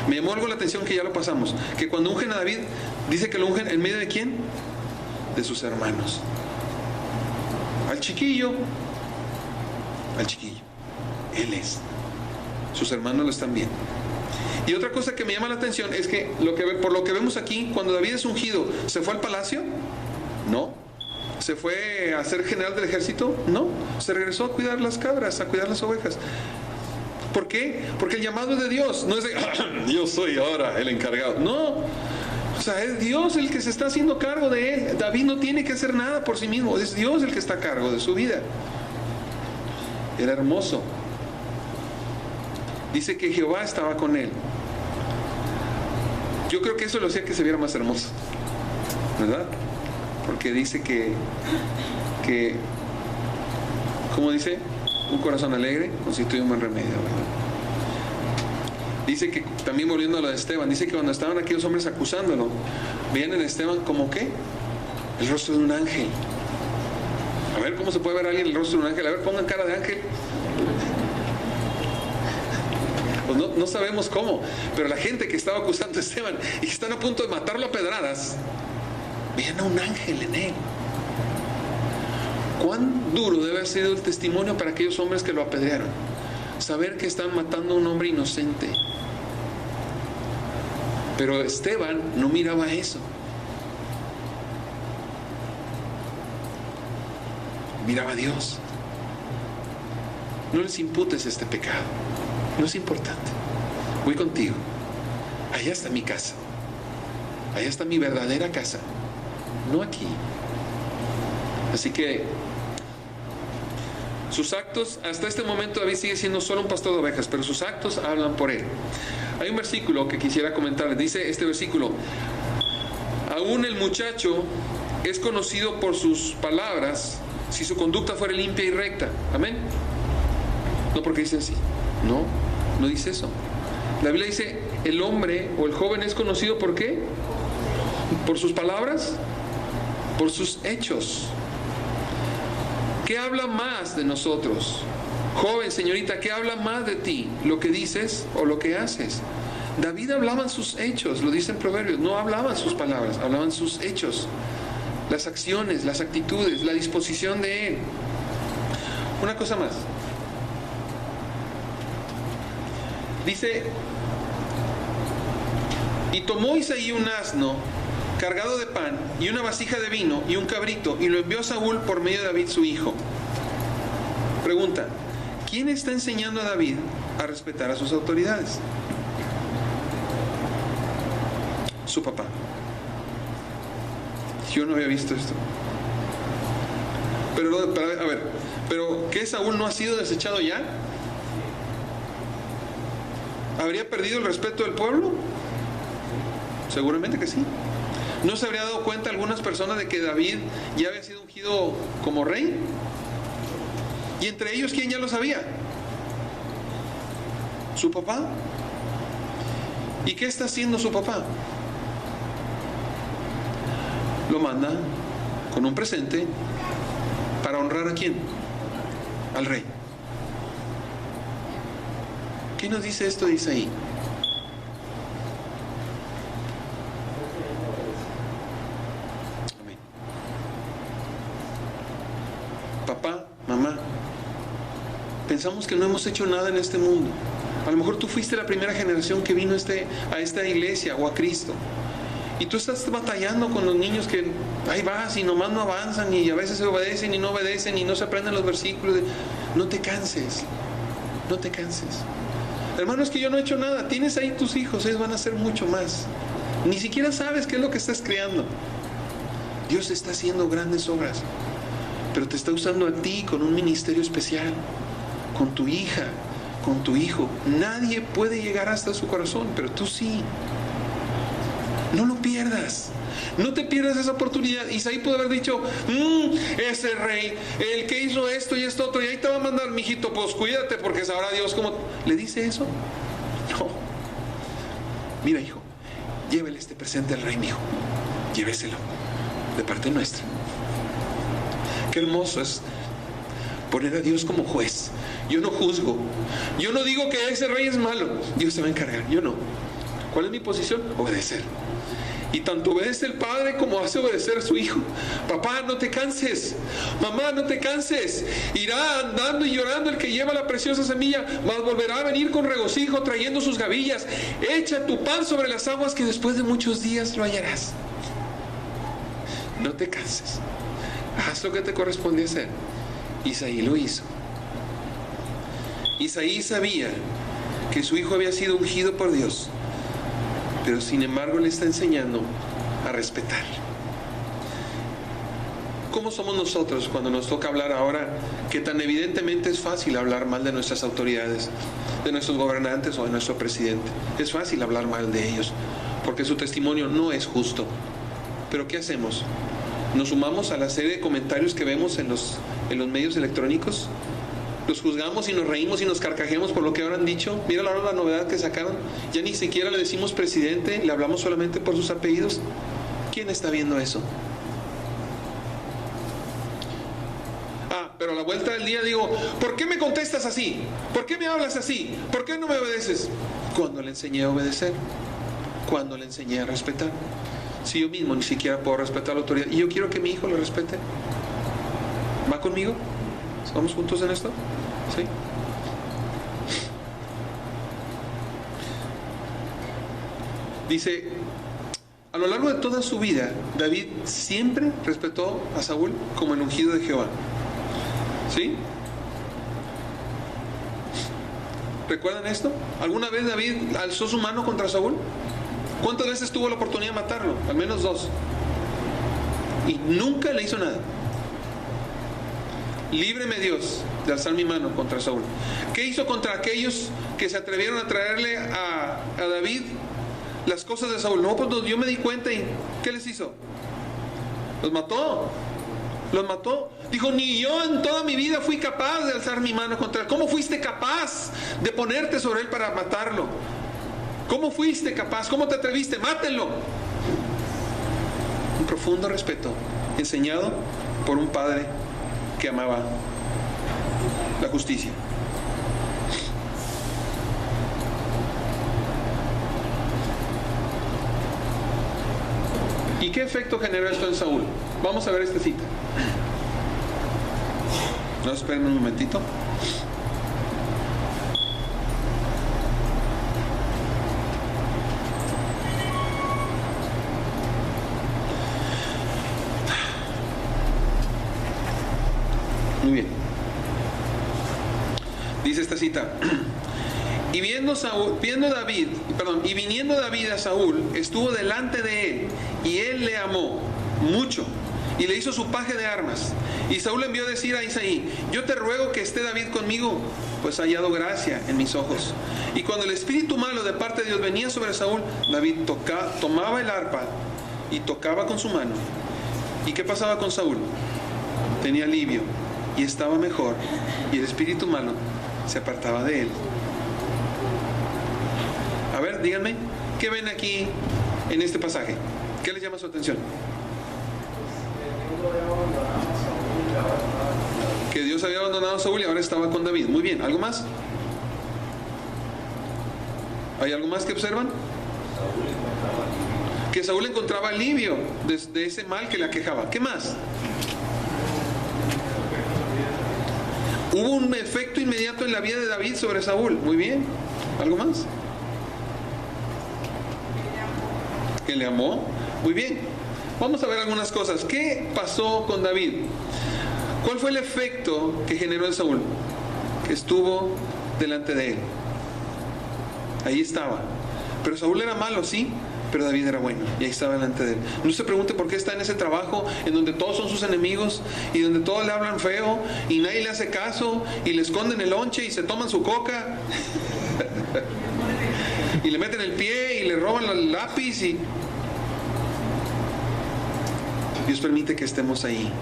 Me llamó algo la atención, que ya lo pasamos, que cuando ungen a David, dice que lo ungen en medio de ¿quién? De sus hermanos. Al chiquillo. Él es. Sus hermanos lo están viendo. Y otra cosa que me llama la atención es que, por lo que vemos aquí, cuando David es ungido, ¿se fue al palacio? No. ¿Se fue a ser general del ejército? No. Se regresó a cuidar las cabras, a cuidar las ovejas. ¿Por qué? Porque el llamado es de Dios. No es de, yo soy ahora el encargado. No. O sea, es Dios el que se está haciendo cargo de él. David no tiene que hacer nada por sí mismo. Es Dios el que está a cargo de su vida. Era hermoso. Dice que Jehová estaba con él. Yo creo que eso lo hacía que se viera más hermoso, ¿verdad? Porque dice que ¿cómo dice? Un corazón alegre constituye un buen remedio, ¿verdad? Dice que, también volviendo a lo de Esteban, dice que cuando estaban aquellos hombres acusándolo, veían en Esteban como ¿qué? El rostro de un ángel. A ver, ¿cómo se puede ver a alguien el rostro de un ángel? A ver, pongan cara de ángel. Pues no sabemos cómo, pero la gente que estaba acusando a Esteban y que están a punto de matarlo a pedradas, veían a un ángel en él. ¿Cuán duro debe haber sido el testimonio para aquellos hombres que lo apedrearon? Saber que están matando a un hombre inocente. Pero Esteban no miraba eso. Miraba a Dios. No les imputes este pecado. No es importante. Voy contigo. Allá está mi casa. Allá está mi verdadera casa. No aquí. Así que sus actos, hasta este momento David sigue siendo solo un pastor de ovejas, pero sus actos hablan por él. Hay un versículo que quisiera comentarles. Dice este versículo: aún el muchacho es conocido por sus palabras si su conducta fuera limpia y recta. Amén. No porque dice así. No dice eso. La Biblia dice, el hombre o el joven es conocido ¿por qué? Por sus palabras, por sus hechos. ¿Qué habla más de nosotros? Joven, señorita, ¿qué habla más de ti? ¿Lo que dices o lo que haces? David hablaba en sus hechos, lo dice en Proverbios. No hablaban sus palabras, hablaban sus hechos. Las acciones, las actitudes, la disposición de él. Una cosa más. Dice Y tomó Isaí un asno cargado de pan y una vasija de vino y un cabrito, y lo envió a Saúl por medio de David su hijo. Pregunta: ¿quién está enseñando a David a respetar a sus autoridades? Su papá. Yo no había visto esto. Pero ¿qué, Saúl no ha sido desechado ya? ¿Habría perdido el respeto del pueblo? Seguramente que sí. ¿No se habría dado cuenta algunas personas de que David ya había sido ungido como rey? Y entre ellos, ¿quién ya lo sabía? Su papá. ¿Y qué está haciendo su papá? Lo manda con un presente para honrar ¿a quién? Al rey. ¿Qué nos dice esto de Isaí? Amén. Papá, mamá, pensamos que no hemos hecho nada en este mundo. A lo mejor tú fuiste la primera generación que vino a esta iglesia o a Cristo. Y tú estás batallando con los niños que ahí vas y nomás no avanzan, y a veces se obedecen y no obedecen y no se aprenden los versículos. No te canses, no te canses. Hermano, es que yo no he hecho nada. Tienes ahí tus hijos, ellos van a hacer mucho más. Ni siquiera sabes qué es lo que estás creando. Dios está haciendo grandes obras, pero te está usando a ti con un ministerio especial, con tu hija, con tu hijo. Nadie puede llegar hasta su corazón, pero tú sí. No lo pierdas. No te pierdas esa oportunidad. Isaí pudo haber dicho: ese rey, el que hizo esto y esto otro, y ahí te va a mandar, mijito, pues cuídate, porque sabrá Dios cómo. ¿Le dice eso? No. Mira, hijo, llévele este presente al rey, mijo. Lléveselo, de parte nuestra. Qué hermoso es poner a Dios como juez. Yo no juzgo. Yo no digo que ese rey es malo. Dios se va a encargar. Yo no. ¿Cuál es mi posición? Obedecer. Y tanto obedece el padre como hace obedecer a su hijo. Papá, no te canses. Mamá, no te canses. Irá andando y llorando el que lleva la preciosa semilla, mas volverá a venir con regocijo trayendo sus gavillas. Echa tu pan sobre las aguas, que después de muchos días lo hallarás. No te canses. Haz lo que te corresponde hacer. Isaí lo hizo. Isaí sabía que su hijo había sido ungido por Dios, pero sin embargo le está enseñando a respetar. ¿Cómo somos nosotros cuando nos toca hablar ahora, que tan evidentemente es fácil hablar mal de nuestras autoridades, de nuestros gobernantes o de nuestro presidente? Es fácil hablar mal de ellos, porque su testimonio no es justo. ¿Pero qué hacemos? ¿Nos sumamos a la serie de comentarios que vemos en los medios electrónicos? Los juzgamos y nos reímos y nos carcajeamos por lo que ahora han dicho. Mira ahora la novedad que sacaron. Ya ni siquiera le decimos presidente, le hablamos solamente por sus apellidos. ¿Quién está viendo eso? Pero a la vuelta del día digo: ¿por qué me contestas así? ¿Por qué me hablas así? ¿Por qué no me obedeces? ¿Cuándo le enseñé a obedecer? ¿Cuándo le enseñé a respetar? Si yo mismo ni siquiera puedo respetar la autoridad y yo quiero que mi hijo lo respete. ¿Va conmigo? ¿Estamos juntos en esto? ¿Sí? Dice: a lo largo de toda su vida, David siempre respetó a Saúl como el ungido de Jehová. ¿Sí? ¿Recuerdan esto? ¿Alguna vez David alzó su mano contra Saúl? ¿Cuántas veces tuvo la oportunidad de matarlo? Al menos 2. Y nunca le hizo nada. Líbreme Dios de alzar mi mano contra Saúl. ¿Qué hizo contra aquellos que se atrevieron a traerle a David las cosas de Saúl? No, pues yo me di cuenta. ¿Y qué les hizo? Los mató. Los mató. Dijo: ni yo en toda mi vida fui capaz de alzar mi mano contra él. ¿Cómo fuiste capaz de ponerte sobre él para matarlo? ¿Cómo fuiste capaz? ¿Cómo te atreviste? ¡Mátenlo! Un profundo respeto enseñado por un padre que amaba la justicia. ¿Y qué efecto generó esto en Saúl? Vamos a ver esta cita. No, esperen un momentito. Muy bien. Dice esta cita. Y viniendo David a Saúl, estuvo delante de él, y él le amó mucho, y le hizo su paje de armas. Y Saúl envió a decir a Isaí: yo te ruego que esté David conmigo, pues ha hallado gracia en mis ojos. Y cuando el espíritu malo de parte de Dios venía sobre Saúl, David tomaba el arpa y tocaba con su mano. ¿Y qué pasaba con Saúl? Tenía alivio y estaba mejor, y el espíritu malo se apartaba de él. A ver, díganme, ¿qué ven aquí en este pasaje? ¿Qué les llama su atención? Que Dios había abandonado a Saúl y ahora estaba con David. Muy bien, ¿algo más? ¿Hay algo más que observan? Que Saúl encontraba alivio de ese mal que le aquejaba. ¿Qué más? Hubo un efecto inmediato en la vida de David sobre Saúl. Muy bien, ¿algo más? Que le amó. Muy bien, vamos a ver algunas cosas. ¿Qué pasó con David? ¿Cuál fue el efecto que generó en Saúl? Que estuvo delante de él. Ahí estaba. Pero Saúl era malo, sí, pero David era bueno, y ahí estaba delante de él. No se pregunte por qué está en ese trabajo en donde todos son sus enemigos y donde todos le hablan feo y nadie le hace caso y le esconden el lonche y se toman su coca y le meten el pie y le roban el lápiz. Y Dios permite que estemos ahí.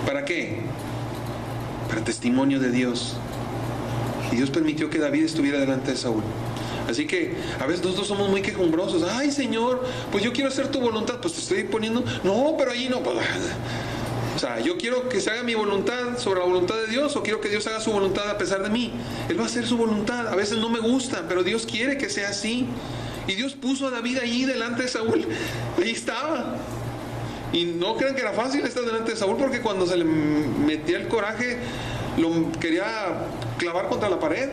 ¿Para qué? Para testimonio de Dios. Y Dios permitió que David estuviera delante de Saúl. Así que a veces nosotros somos muy quejumbrosos. Ay, Señor, pues yo quiero hacer tu voluntad. Pues te estoy poniendo. No, pero ahí no. O sea, yo quiero que se haga mi voluntad sobre la voluntad de Dios, o quiero que Dios haga su voluntad a pesar de mí. Él va a hacer su voluntad. A veces no me gusta, pero Dios quiere que sea así. Y Dios puso a David allí delante de Saúl. Ahí estaba. Y no crean que era fácil estar delante de Saúl, porque cuando se le metía el coraje, lo quería clavar contra la pared.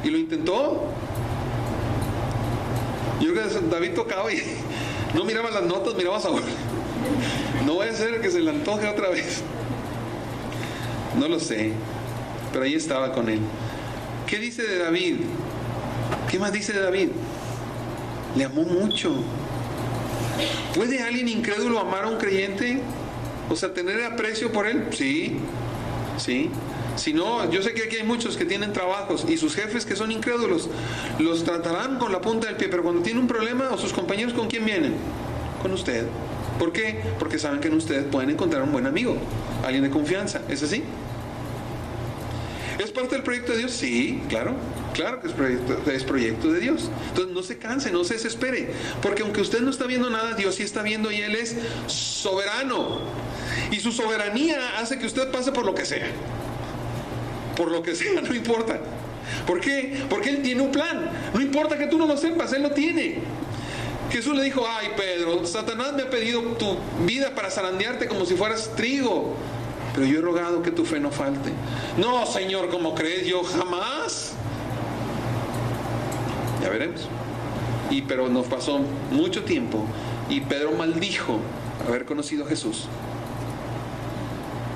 Y lo intentó. Yo creo que David tocaba y no miraba las notas, miraba a Saúl. No voy a hacer que se le antoje otra vez. No lo sé, pero ahí estaba con él. ¿Qué dice de David? ¿Qué más dice de David? Le amó mucho. ¿Puede alguien incrédulo amar a un creyente? O sea, tener aprecio por él. Sí, sí. Si no, yo sé que aquí hay muchos que tienen trabajos y sus jefes que son incrédulos los tratarán con la punta del pie, pero cuando tiene un problema, o sus compañeros, ¿con quién vienen? Con usted. ¿Por qué? Porque saben que en usted pueden encontrar un buen amigo, alguien de confianza. ¿Es así? ¿Es parte del proyecto de Dios? Sí, claro. Claro que es proyecto de Dios. Entonces no se canse, no se desespere, porque aunque usted no está viendo nada, Dios sí está viendo, y Él es soberano. Y su soberanía hace que usted pase por lo que sea. Por lo que sea, no importa. ¿Por qué? Porque Él tiene un plan. No importa que tú no lo sepas, Él lo tiene. Jesús le dijo: ay, Pedro, Satanás me ha pedido tu vida para zarandearte como si fueras trigo, pero yo he rogado que tu fe no falte. No, Señor, ¿cómo crees? Yo jamás. Ya veremos. Pero nos pasó mucho tiempo y Pedro maldijo haber conocido a Jesús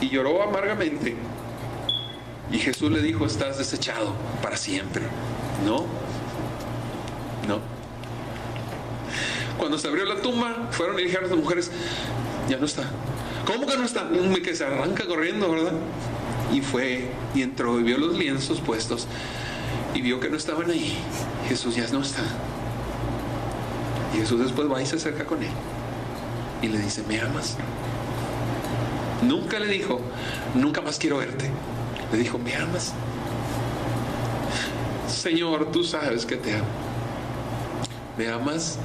y lloró amargamente. Y Jesús le dijo: estás desechado para siempre. No. Cuando se abrió la tumba, fueron y dijeron a las mujeres: ya no está. ¿Cómo que no está? Que se arranca corriendo, ¿verdad? Y fue y entró y vio los lienzos puestos y vio que no estaban ahí. Jesús ya no está. Y Jesús después va y se acerca con él y le dice: ¿me amas? Nunca le dijo: nunca más quiero verte. Le dijo: ¿me amas? Señor, tú sabes que te amo. ¿Me amas?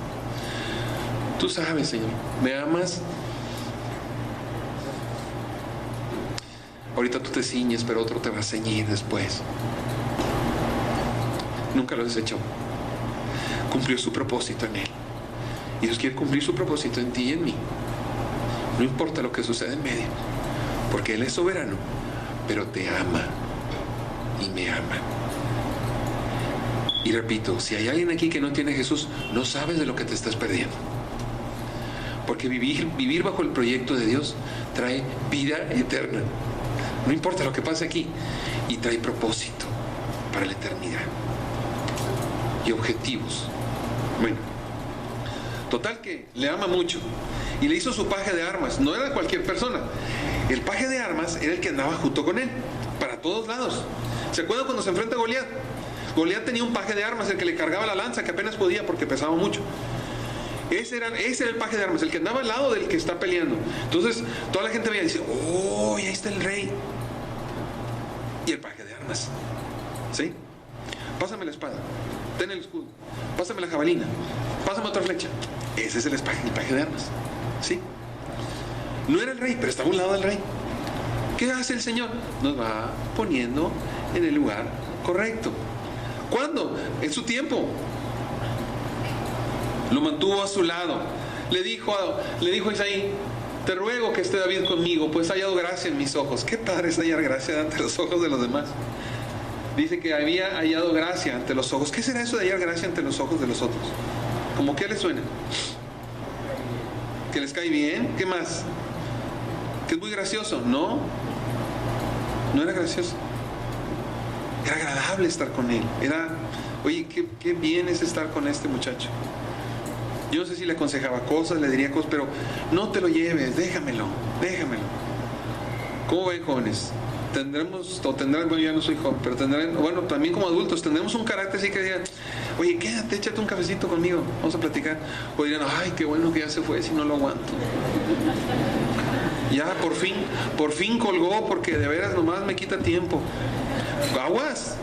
Tú sabes, Señor. ¿Me amas? Ahorita tú te ciñes, pero otro te va a ceñir después. Nunca lo desechó. Cumplió su propósito en él. Y Dios quiere cumplir su propósito en ti y en mí. No importa lo que suceda en medio, porque Él es soberano, pero te ama y me ama. Y repito, si hay alguien aquí que no tiene a Jesús, no sabes de lo que te estás perdiendo. Porque vivir bajo el proyecto de Dios trae vida eterna. no importa lo que pase aquí. Y trae propósito para la eternidad y objetivos. Bueno, total que le ama mucho y le hizo su paje de armas. No era cualquier persona. El paje de armas era el que andaba junto con él para todos lados. ¿Se acuerdan cuando se enfrenta a Goliat? Goliat tenía un paje de armas, el que le cargaba la lanza, que apenas podía porque pesaba mucho. Ese era el paje de armas, el que andaba al lado del que está peleando. Entonces toda la gente veía y dice: ¡oh, ahí está el rey! Y el paje de armas, ¿sí? Pásame la espada, ten el escudo, pásame la jabalina, pásame otra flecha. Ese es el paje de armas, ¿sí? No era el rey, pero estaba a un lado del rey. ¿Qué hace el Señor? Nos va poniendo en el lugar correcto. ¿Cuándo? En su tiempo. Lo mantuvo a su lado. Le dijo a Isaí: te ruego que esté David conmigo, pues ha hallado gracia en mis ojos. Qué padre es hallar gracia ante los ojos de los demás. Dice que había hallado gracia ante los ojos. ¿Qué será eso de hallar gracia ante los ojos de los otros? ¿Cómo qué les suena? ¿Que les cae bien? ¿Qué más? ¿Que es muy gracioso? No, no era gracioso. Era agradable estar con él. Oye, qué bien es estar con este muchacho. Yo no sé si le aconsejaba cosas, le diría cosas, pero no te lo lleves, déjamelo. ¿Cómo ven, jóvenes? Tendrán, bueno, ya no soy joven, pero bueno, también como adultos, tendremos un carácter así que digan: oye, quédate, échate un cafecito conmigo, vamos a platicar. O dirán: ay, qué bueno que ya se fue, si no lo aguanto. Ya, por fin colgó, porque de veras nomás me quita tiempo. Aguas,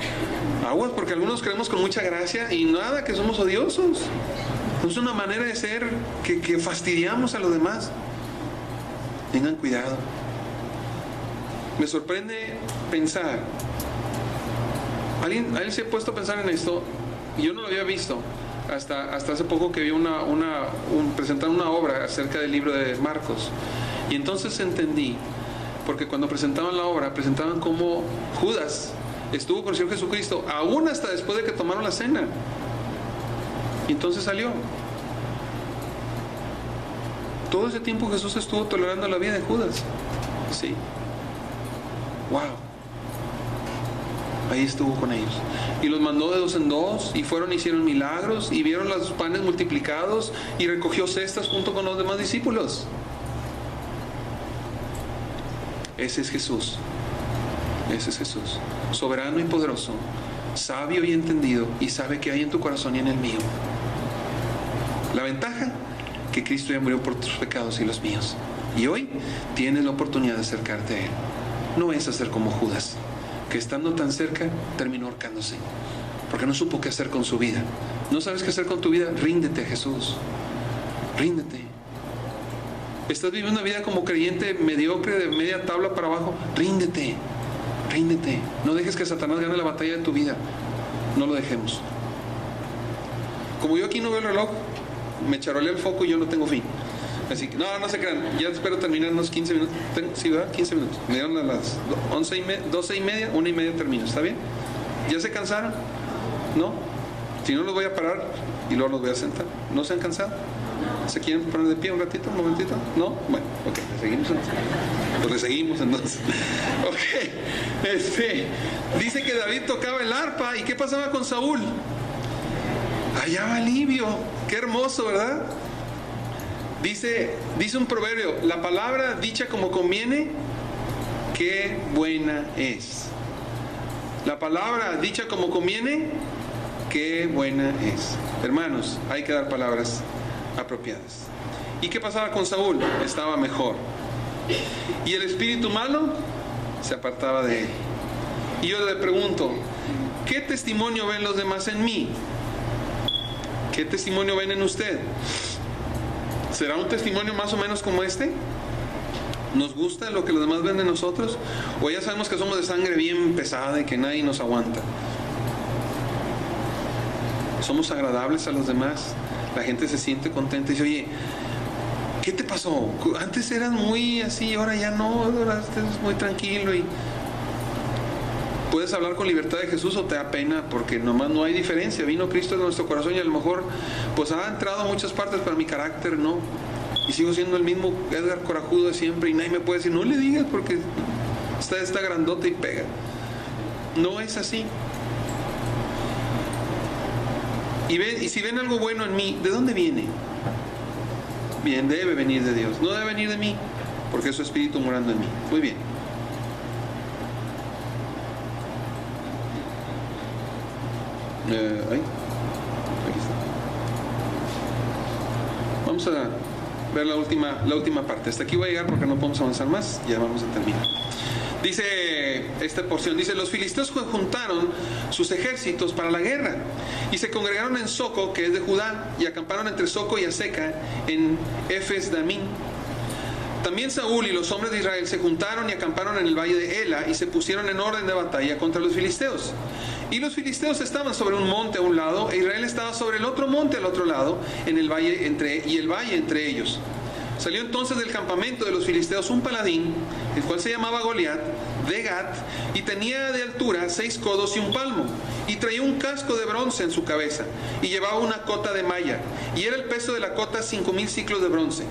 porque algunos creemos con mucha gracia y nada, que somos odiosos. Es una manera de ser que fastidiamos a los demás. Tengan cuidado. Me sorprende pensar. ¿Alguien se ha puesto a pensar en esto? Yo no lo había visto hasta hace poco, que vi presentaron una obra acerca del libro de Marcos. Y entonces entendí, porque cuando presentaban la obra, presentaban cómo Judas estuvo con el Señor Jesucristo, aún hasta después de que tomaron la cena. Y entonces salió. Todo ese tiempo Jesús estuvo tolerando la vida de Judas. Sí. Wow. Ahí estuvo con ellos. Y los mandó de 2 en 2, y fueron, hicieron milagros, y vieron los panes multiplicados, y recogió cestas junto con los demás discípulos. Ese es Jesús. Soberano y poderoso, sabio y entendido, y sabe qué hay en tu corazón y en el mío. La ventaja, que Cristo ya murió por tus pecados y los míos, y hoy tienes la oportunidad de acercarte a Él. No es hacer como Judas, que estando tan cerca terminó ahorcándose, porque no supo qué hacer con su vida. ¿No sabes qué hacer con tu vida? Ríndete a Jesús. Ríndete. ¿Estás viviendo una vida como creyente mediocre, de media tabla para abajo? Ríndete. No dejes que Satanás gane la batalla de tu vida. No lo dejemos. Como yo aquí no veo el reloj, me charolea el foco y yo no tengo fin. Así que no se crean, ya espero terminar unos 15 minutos. Sí, ¿verdad? 15 minutos. Me dieron a las 12:30, 1:30 termino. ¿Está bien? ¿Ya se cansaron? ¿No? Si no, los voy a parar y luego los voy a sentar. ¿No se han cansado? ¿Se quieren poner de pie un ratito, un momentito? ¿No? Bueno, ok, le seguimos entonces. Ok, dice que David tocaba el arpa. ¿Y qué pasaba con Saúl? Hallaba alivio. Qué hermoso, ¿verdad? Dice un proverbio: la palabra dicha como conviene, qué buena es. La palabra dicha como conviene, qué buena es. Hermanos, hay que dar palabras apropiadas. ¿Y qué pasaba con Saúl? Estaba mejor. Y el espíritu malo se apartaba de él. Y yo le pregunto: ¿qué testimonio ven los demás en mí? ¿Qué testimonio ven en usted? ¿Será un testimonio más o menos como este? ¿Nos gusta lo que los demás ven de nosotros? ¿O ya sabemos que somos de sangre bien pesada y que nadie nos aguanta? ¿Somos agradables a los demás? La gente se siente contenta y dice: oye, ¿qué te pasó? Antes eras muy así, ahora ya no, ahora estás muy tranquilo. Y puedes hablar con libertad de Jesús, o te da pena porque nomás no hay diferencia. Vino Cristo en nuestro corazón y a lo mejor pues ha entrado a muchas partes, pero mi carácter no. Y sigo siendo el mismo Edgar corajudo de siempre, y nadie me puede decir: no le digas, porque está grandote y pega. No es así. Y si ven algo bueno en mí, ¿de dónde viene? Bien, debe venir de Dios. No debe venir de mí, porque es su Espíritu morando en mí. Muy bien. Aquí está. Vamos a ver la última parte. Hasta aquí voy a llegar porque no podemos avanzar más. Ya vamos a terminar. Dice esta porción, dice: los filisteos juntaron sus ejércitos para la guerra y se congregaron en Soco, que es de Judá, y acamparon entre Soco y Aseca en Efes-Damín. También Saúl y los hombres de Israel se juntaron y acamparon en el valle de Ela y se pusieron en orden de batalla contra los filisteos. Y los filisteos estaban sobre un monte a un lado e Israel estaba sobre el otro monte al otro lado, en el valle entre ellos. Salió entonces del campamento de los filisteos un paladín, el cual se llamaba Goliat, de Gat, y tenía de altura 6 codos y 1 palmo, y traía un casco de bronce en su cabeza, y llevaba una cota de malla, y era el peso de la cota 5,000 ciclos de bronce.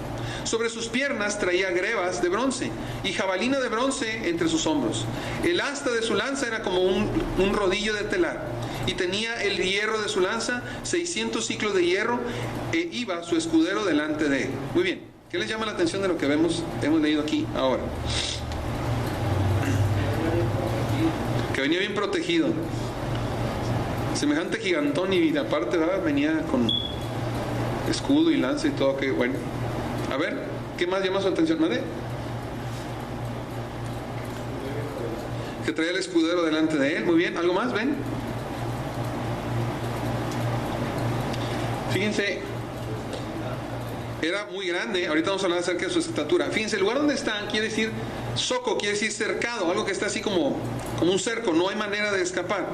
Sobre sus piernas traía grebas de bronce, y jabalina de bronce entre sus hombros. El asta de su lanza era como un rodillo de telar, y tenía el hierro de su lanza 600 ciclos de hierro, e iba su escudero delante de él. Muy bien. ¿Qué les llama la atención de lo que hemos leído aquí ahora? Que venía bien protegido. Semejante gigantón, y aparte, ¿verdad?, venía con escudo y lanza y todo. Que bueno. A ver, ¿qué más llama su atención? ¿Nadie? Que traía el escudero delante de él. Muy bien. ¿Algo más? ¿Ven? Fíjense. Era muy grande. Ahorita vamos a hablar acerca de su estatura. Fíjense, el lugar donde están quiere decir Soco, quiere decir cercado, algo que está así como un cerco, no hay manera de escapar.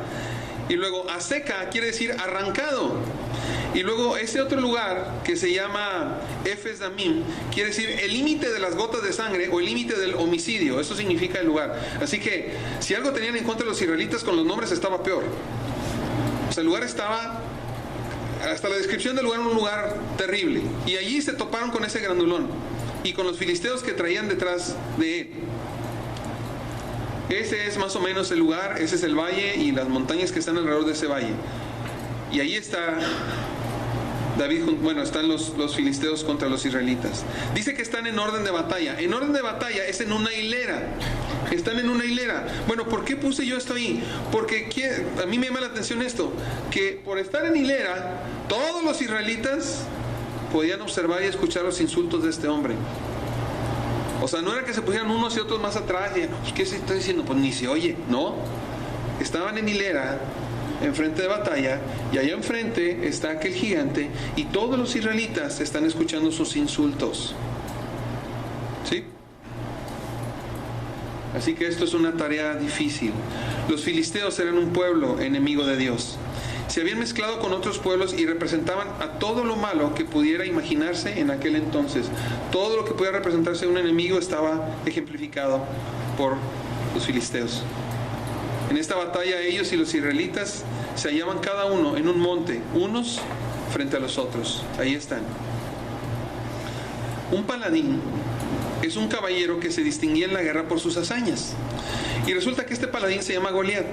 Y luego Aseca quiere decir arrancado. Y luego ese otro lugar que se llama Efes-Damín quiere decir el límite de las gotas de sangre o el límite del homicidio. Eso significa el lugar. Así que si algo tenían en contra de los israelitas con los nombres, estaba peor. O sea, el lugar estaba... Hasta la descripción del lugar, un lugar terrible. Y allí se toparon con ese grandulón y con los filisteos que traían detrás de él. Ese es más o menos el lugar, ese es el valle y las montañas que están alrededor de ese valle. Y ahí está David, bueno, están los filisteos contra los israelitas. Dice que están en orden de batalla. En orden de batalla es en una hilera. Están en una hilera. Bueno, ¿por qué puse yo esto ahí? Porque a mí me llama la atención esto, que por estar en hilera, todos los israelitas podían observar y escuchar los insultos de este hombre. O sea, no era que se pusieran unos y otros más atrás y, pues, ¿qué se está diciendo? Pues ni se oye, ¿no? Estaban en hilera, enfrente de batalla, y allá enfrente está aquel gigante, y todos los israelitas están escuchando sus insultos. ¿Sí? Así que esto es una tarea difícil. Los filisteos eran un pueblo enemigo de Dios. Se habían mezclado con otros pueblos y representaban a todo lo malo que pudiera imaginarse en aquel entonces. Todo lo que pudiera representarse un enemigo estaba ejemplificado por los filisteos. En esta batalla ellos y los israelitas se hallaban cada uno en un monte, unos frente a los otros. Ahí están. Un paladín es un caballero que se distinguía en la guerra por sus hazañas. Y resulta que este paladín se llama Goliat.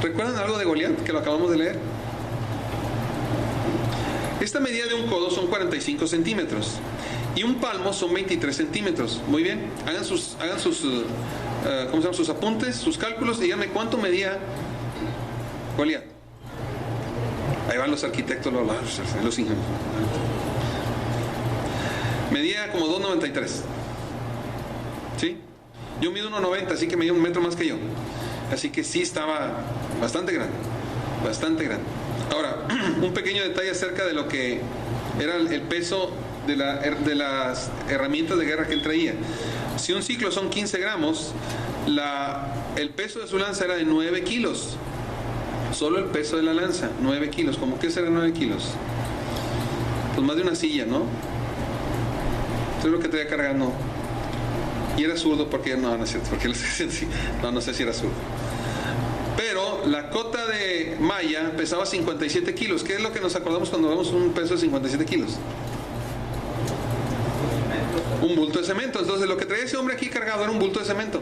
¿Recuerdan algo de Goliat que lo acabamos de leer? Esta medida de un codo son 45 centímetros y un palmo son 23 centímetros. Muy bien, hagan sus ¿cómo se llama? Sus apuntes, sus cálculos, y díganme cuánto medía Goliat. Ahí van los arquitectos, los ingenieros. Medía como 2,93. ¿Sí? Yo mido 1,90, así que medía 1 metro más que yo. Así que sí estaba bastante grande. Bastante grande. Ahora, un pequeño detalle acerca de lo que era el peso de las herramientas de guerra que él traía. Si un ciclo son 15 gramos, el peso de su lanza era de 9 kilos. Solo el peso de la lanza, 9 kilos. ¿Cómo que será 9 kilos? Pues más de una silla, ¿no? Eso es lo que traía cargando. Y era zurdo porque no es cierto, porque no sé si era zurdo. Pero la cota de malla pesaba 57 kilos. ¿Qué es lo que nos acordamos cuando vemos un peso de 57 kilos? Un bulto de cemento. Entonces lo que traía ese hombre aquí cargado era un bulto de cemento.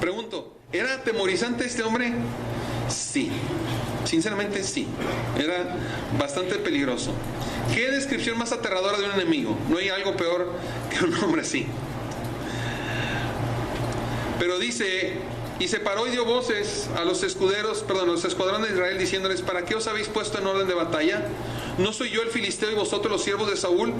Pregunto, ¿era atemorizante este hombre? Sí, sinceramente sí, era bastante peligroso. ¿Qué descripción más aterradora de un enemigo? No hay algo peor que un hombre así. Pero dice, y se paró y dio voces a los escuadrones de Israel, diciéndoles: ¿para qué os habéis puesto en orden de batalla? ¿No soy yo el filisteo y vosotros los siervos de Saúl?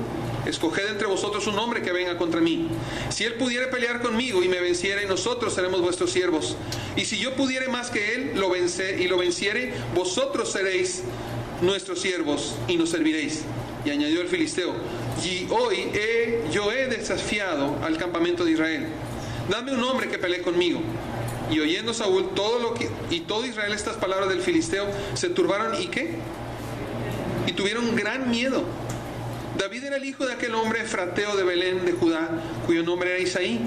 Escoged entre vosotros un hombre que venga contra mí. Si él pudiere pelear conmigo y me venciere, nosotros seremos vuestros siervos. Y si yo pudiere más que él lo venciere, vosotros seréis nuestros siervos y nos serviréis. Y añadió el filisteo: y hoy yo he desafiado al campamento de Israel. Dame un hombre que pelee conmigo. Y oyendo Saúl todo Israel estas palabras del filisteo, se turbaron. ¿Y qué? Y tuvieron gran miedo. David era el hijo de aquel hombre efrateo de Belén de Judá, cuyo nombre era Isaí,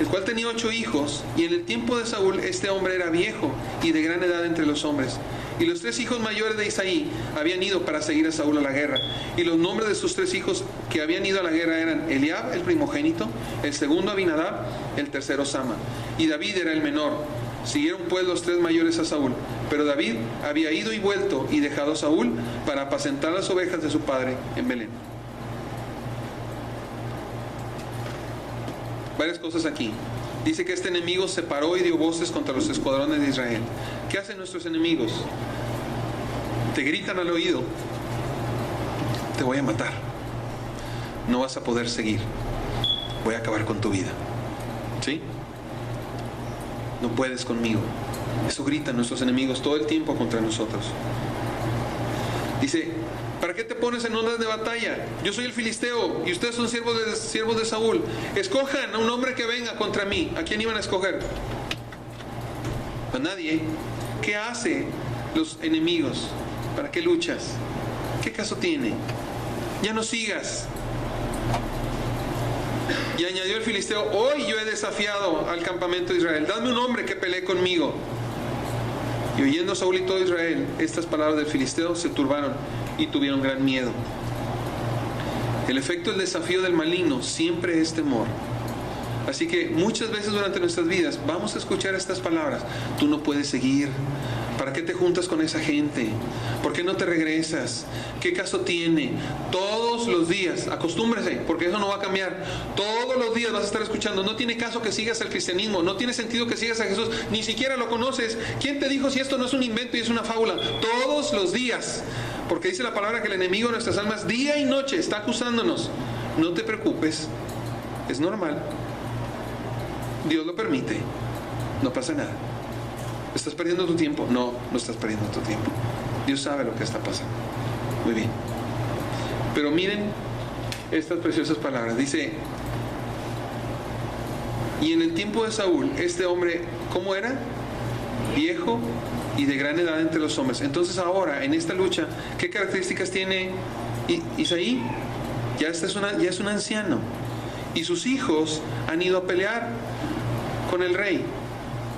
el cual tenía 8 hijos. Y en el tiempo de Saúl este hombre era viejo y de gran edad entre los hombres. Y los 3 hijos mayores de Isaí habían ido para seguir a Saúl a la guerra. Y los nombres de sus 3 hijos que habían ido a la guerra eran Eliab, el primogénito; el segundo Abinadab; el tercero Sama. Y David era el menor. Siguieron pues los 3 mayores a Saúl. Pero David había ido y vuelto y dejado a Saúl para apacentar las ovejas de su padre en Belén. Varias cosas aquí. Dice que este enemigo se paró y dio voces contra los escuadrones de Israel. ¿Qué hacen nuestros enemigos? Te gritan al oído: te voy a matar, no vas a poder seguir, voy a acabar con tu vida. ¿Sí? No puedes conmigo. Eso gritan nuestros enemigos todo el tiempo contra nosotros. Dice: ¿para qué te pones en ondas de batalla? Yo soy el filisteo y ustedes son siervos de Saúl. Escojan a un hombre que venga contra mí. ¿A quién iban a escoger? A nadie. ¿Qué hace los enemigos? ¿Para qué luchas? ¿Qué caso tiene? Ya no sigas. Y añadió el filisteo: hoy yo he desafiado al campamento de Israel. Dame un hombre que pelee conmigo. Y oyendo Saúl y todo Israel estas palabras del filisteo, se turbaron y tuvieron gran miedo. El efecto del desafío del maligno siempre es temor. Así que muchas veces durante nuestras vidas vamos a escuchar estas palabras: tú no puedes seguir, ¿para qué te juntas con esa gente? ¿Por qué no te regresas? ¿Qué caso tiene? Todos los días, acostúmbrese, porque eso no va a cambiar. Todos los días vas a estar escuchando: no tiene caso que sigas el cristianismo, no tiene sentido que sigas a Jesús, ni siquiera lo conoces. ¿Quién te dijo si esto no es un invento y es una fábula? Todos los días, porque dice la palabra que el enemigo de nuestras almas día y noche está acusándonos. No te preocupes, es normal. Dios lo permite, no pasa nada. ¿Estás perdiendo tu tiempo? No, no estás perdiendo tu tiempo. Dios sabe lo que está pasando. Muy bien. Pero miren estas preciosas palabras. Dice: y en el tiempo de Saúl, este hombre, ¿cómo era? Viejo y de gran edad entre los hombres. Entonces ahora, en esta lucha, ¿qué características tiene Isaí? Ya es un anciano. Y sus hijos han ido a pelear con el rey.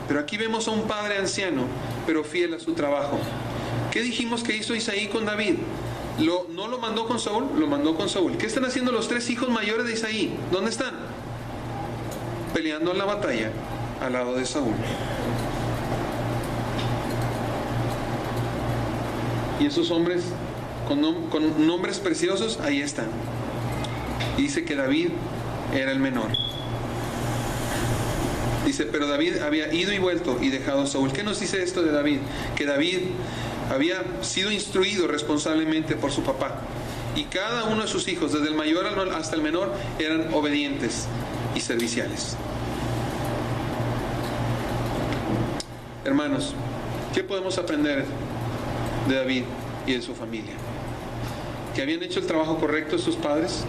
Pero aquí vemos a un padre anciano, pero fiel a su trabajo. ¿Qué dijimos que hizo Isaí con David? ¿No lo mandó con Saúl? Lo mandó con Saúl. ¿Qué están haciendo los 3 hijos mayores de Isaí? ¿Dónde están? Peleando en la batalla al lado de Saúl. Y esos hombres con nombres preciosos, ahí están. Y dice que David era el menor. Dice: pero David había ido y vuelto y dejado a Saúl. ¿Qué nos dice esto de David? Que David había sido instruido responsablemente por su papá. Y cada uno de sus hijos, desde el mayor hasta el menor, eran obedientes y serviciales. Hermanos, ¿qué podemos aprender de David y de su familia? Que habían hecho el trabajo correcto de sus padres,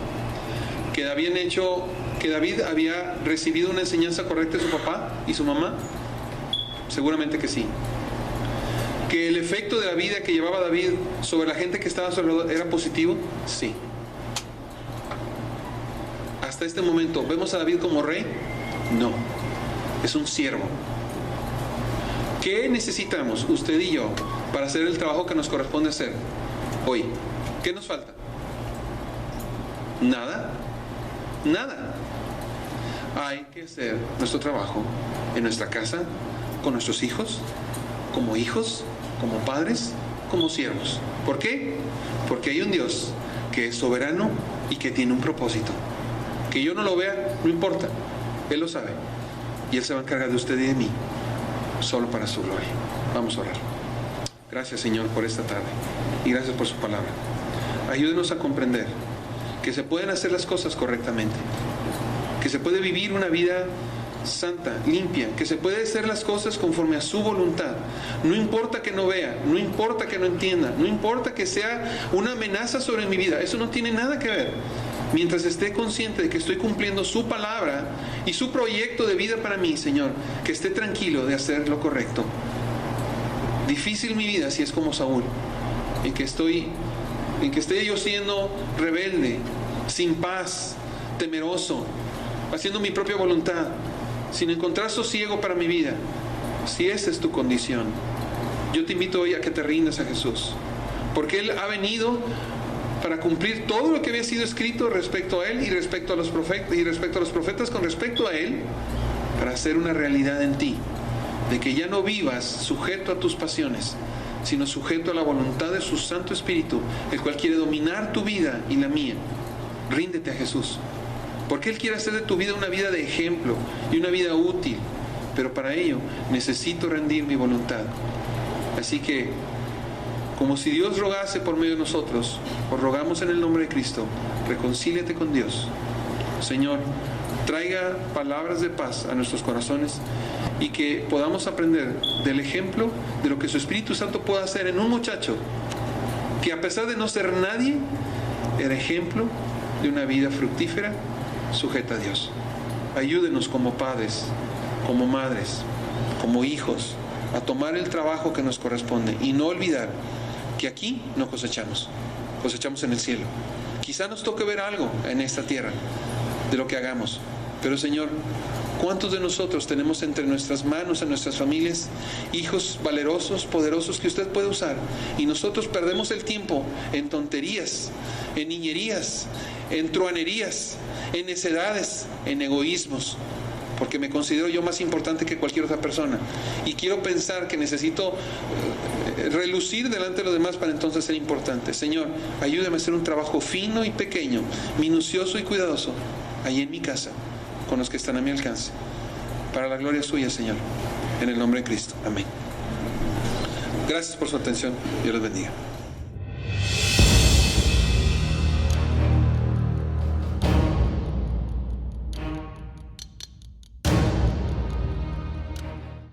que David había recibido una enseñanza correcta de su papá y su mamá. Seguramente que sí. Que el efecto de la vida que llevaba David sobre la gente que estaba a su alrededor era positivo. Sí. Hasta este momento, ¿vemos a David como rey? No, es un siervo. ¿Qué necesitamos usted y yo para hacer el trabajo que nos corresponde hacer hoy? ¿Qué nos falta? Nada. hay que hacer nuestro trabajo en nuestra casa, con nuestros hijos, como padres, como siervos. ¿Por qué? Porque hay un Dios que es soberano y que tiene un propósito. Que yo no lo vea, no importa. Él lo sabe. Y Él se va a encargar de usted y de mí, solo para su gloria. Vamos a orar. Gracias, Señor, por esta tarde. Y gracias por su palabra. Ayúdenos a comprender que se pueden hacer las cosas correctamente. Que se puede vivir una vida santa, limpia, que se puede hacer las cosas conforme a su voluntad. No importa que no vea, no importa que no entienda, no importa que sea una amenaza sobre mi vida. Eso no tiene nada que ver. Mientras esté consciente de que estoy cumpliendo su palabra y su proyecto de vida para mí, Señor, que esté tranquilo de hacer lo correcto. Difícil mi vida si es como Saúl, en que esté yo siendo rebelde, sin paz, temeroso, haciendo mi propia voluntad, sin encontrar sosiego para mi vida. Si esa es tu condición, yo te invito hoy a que te rindas a Jesús, porque Él ha venido para cumplir todo lo que había sido escrito respecto a Él y respecto a los profetas con respecto a Él, para hacer una realidad en ti, de que ya no vivas sujeto a tus pasiones, sino sujeto a la voluntad de su Santo Espíritu, el cual quiere dominar tu vida y la mía. Ríndete a Jesús, porque Él quiere hacer de tu vida una vida de ejemplo y una vida útil, pero para ello necesito rendir mi voluntad. Así que, como si Dios rogase por medio de nosotros, os rogamos en el nombre de Cristo, reconcíliate con Dios. Señor, traiga palabras de paz a nuestros corazones y que podamos aprender del ejemplo de lo que su Espíritu Santo puede hacer en un muchacho que, a pesar de no ser nadie, era ejemplo de una vida fructífera sujeta a Dios. Ayúdenos como padres, como madres, como hijos, a tomar el trabajo que nos corresponde y no olvidar que aquí no cosechamos en el cielo. Quizá nos toque ver algo en esta tierra de lo que hagamos, pero Señor, ¿cuántos de nosotros tenemos entre nuestras manos, en nuestras familias, hijos valerosos, poderosos que usted puede usar, y nosotros perdemos el tiempo en tonterías, en niñerías, en truanerías, en necedades, en egoísmos, porque me considero yo más importante que cualquier otra persona y quiero pensar que necesito relucir delante de los demás para entonces ser importante? Señor, ayúdame a hacer un trabajo fino y pequeño, minucioso y cuidadoso ahí en mi casa, con los que están a mi alcance, para la gloria suya, Señor, en el nombre de Cristo. Amén. Gracias por su atención. Dios los bendiga.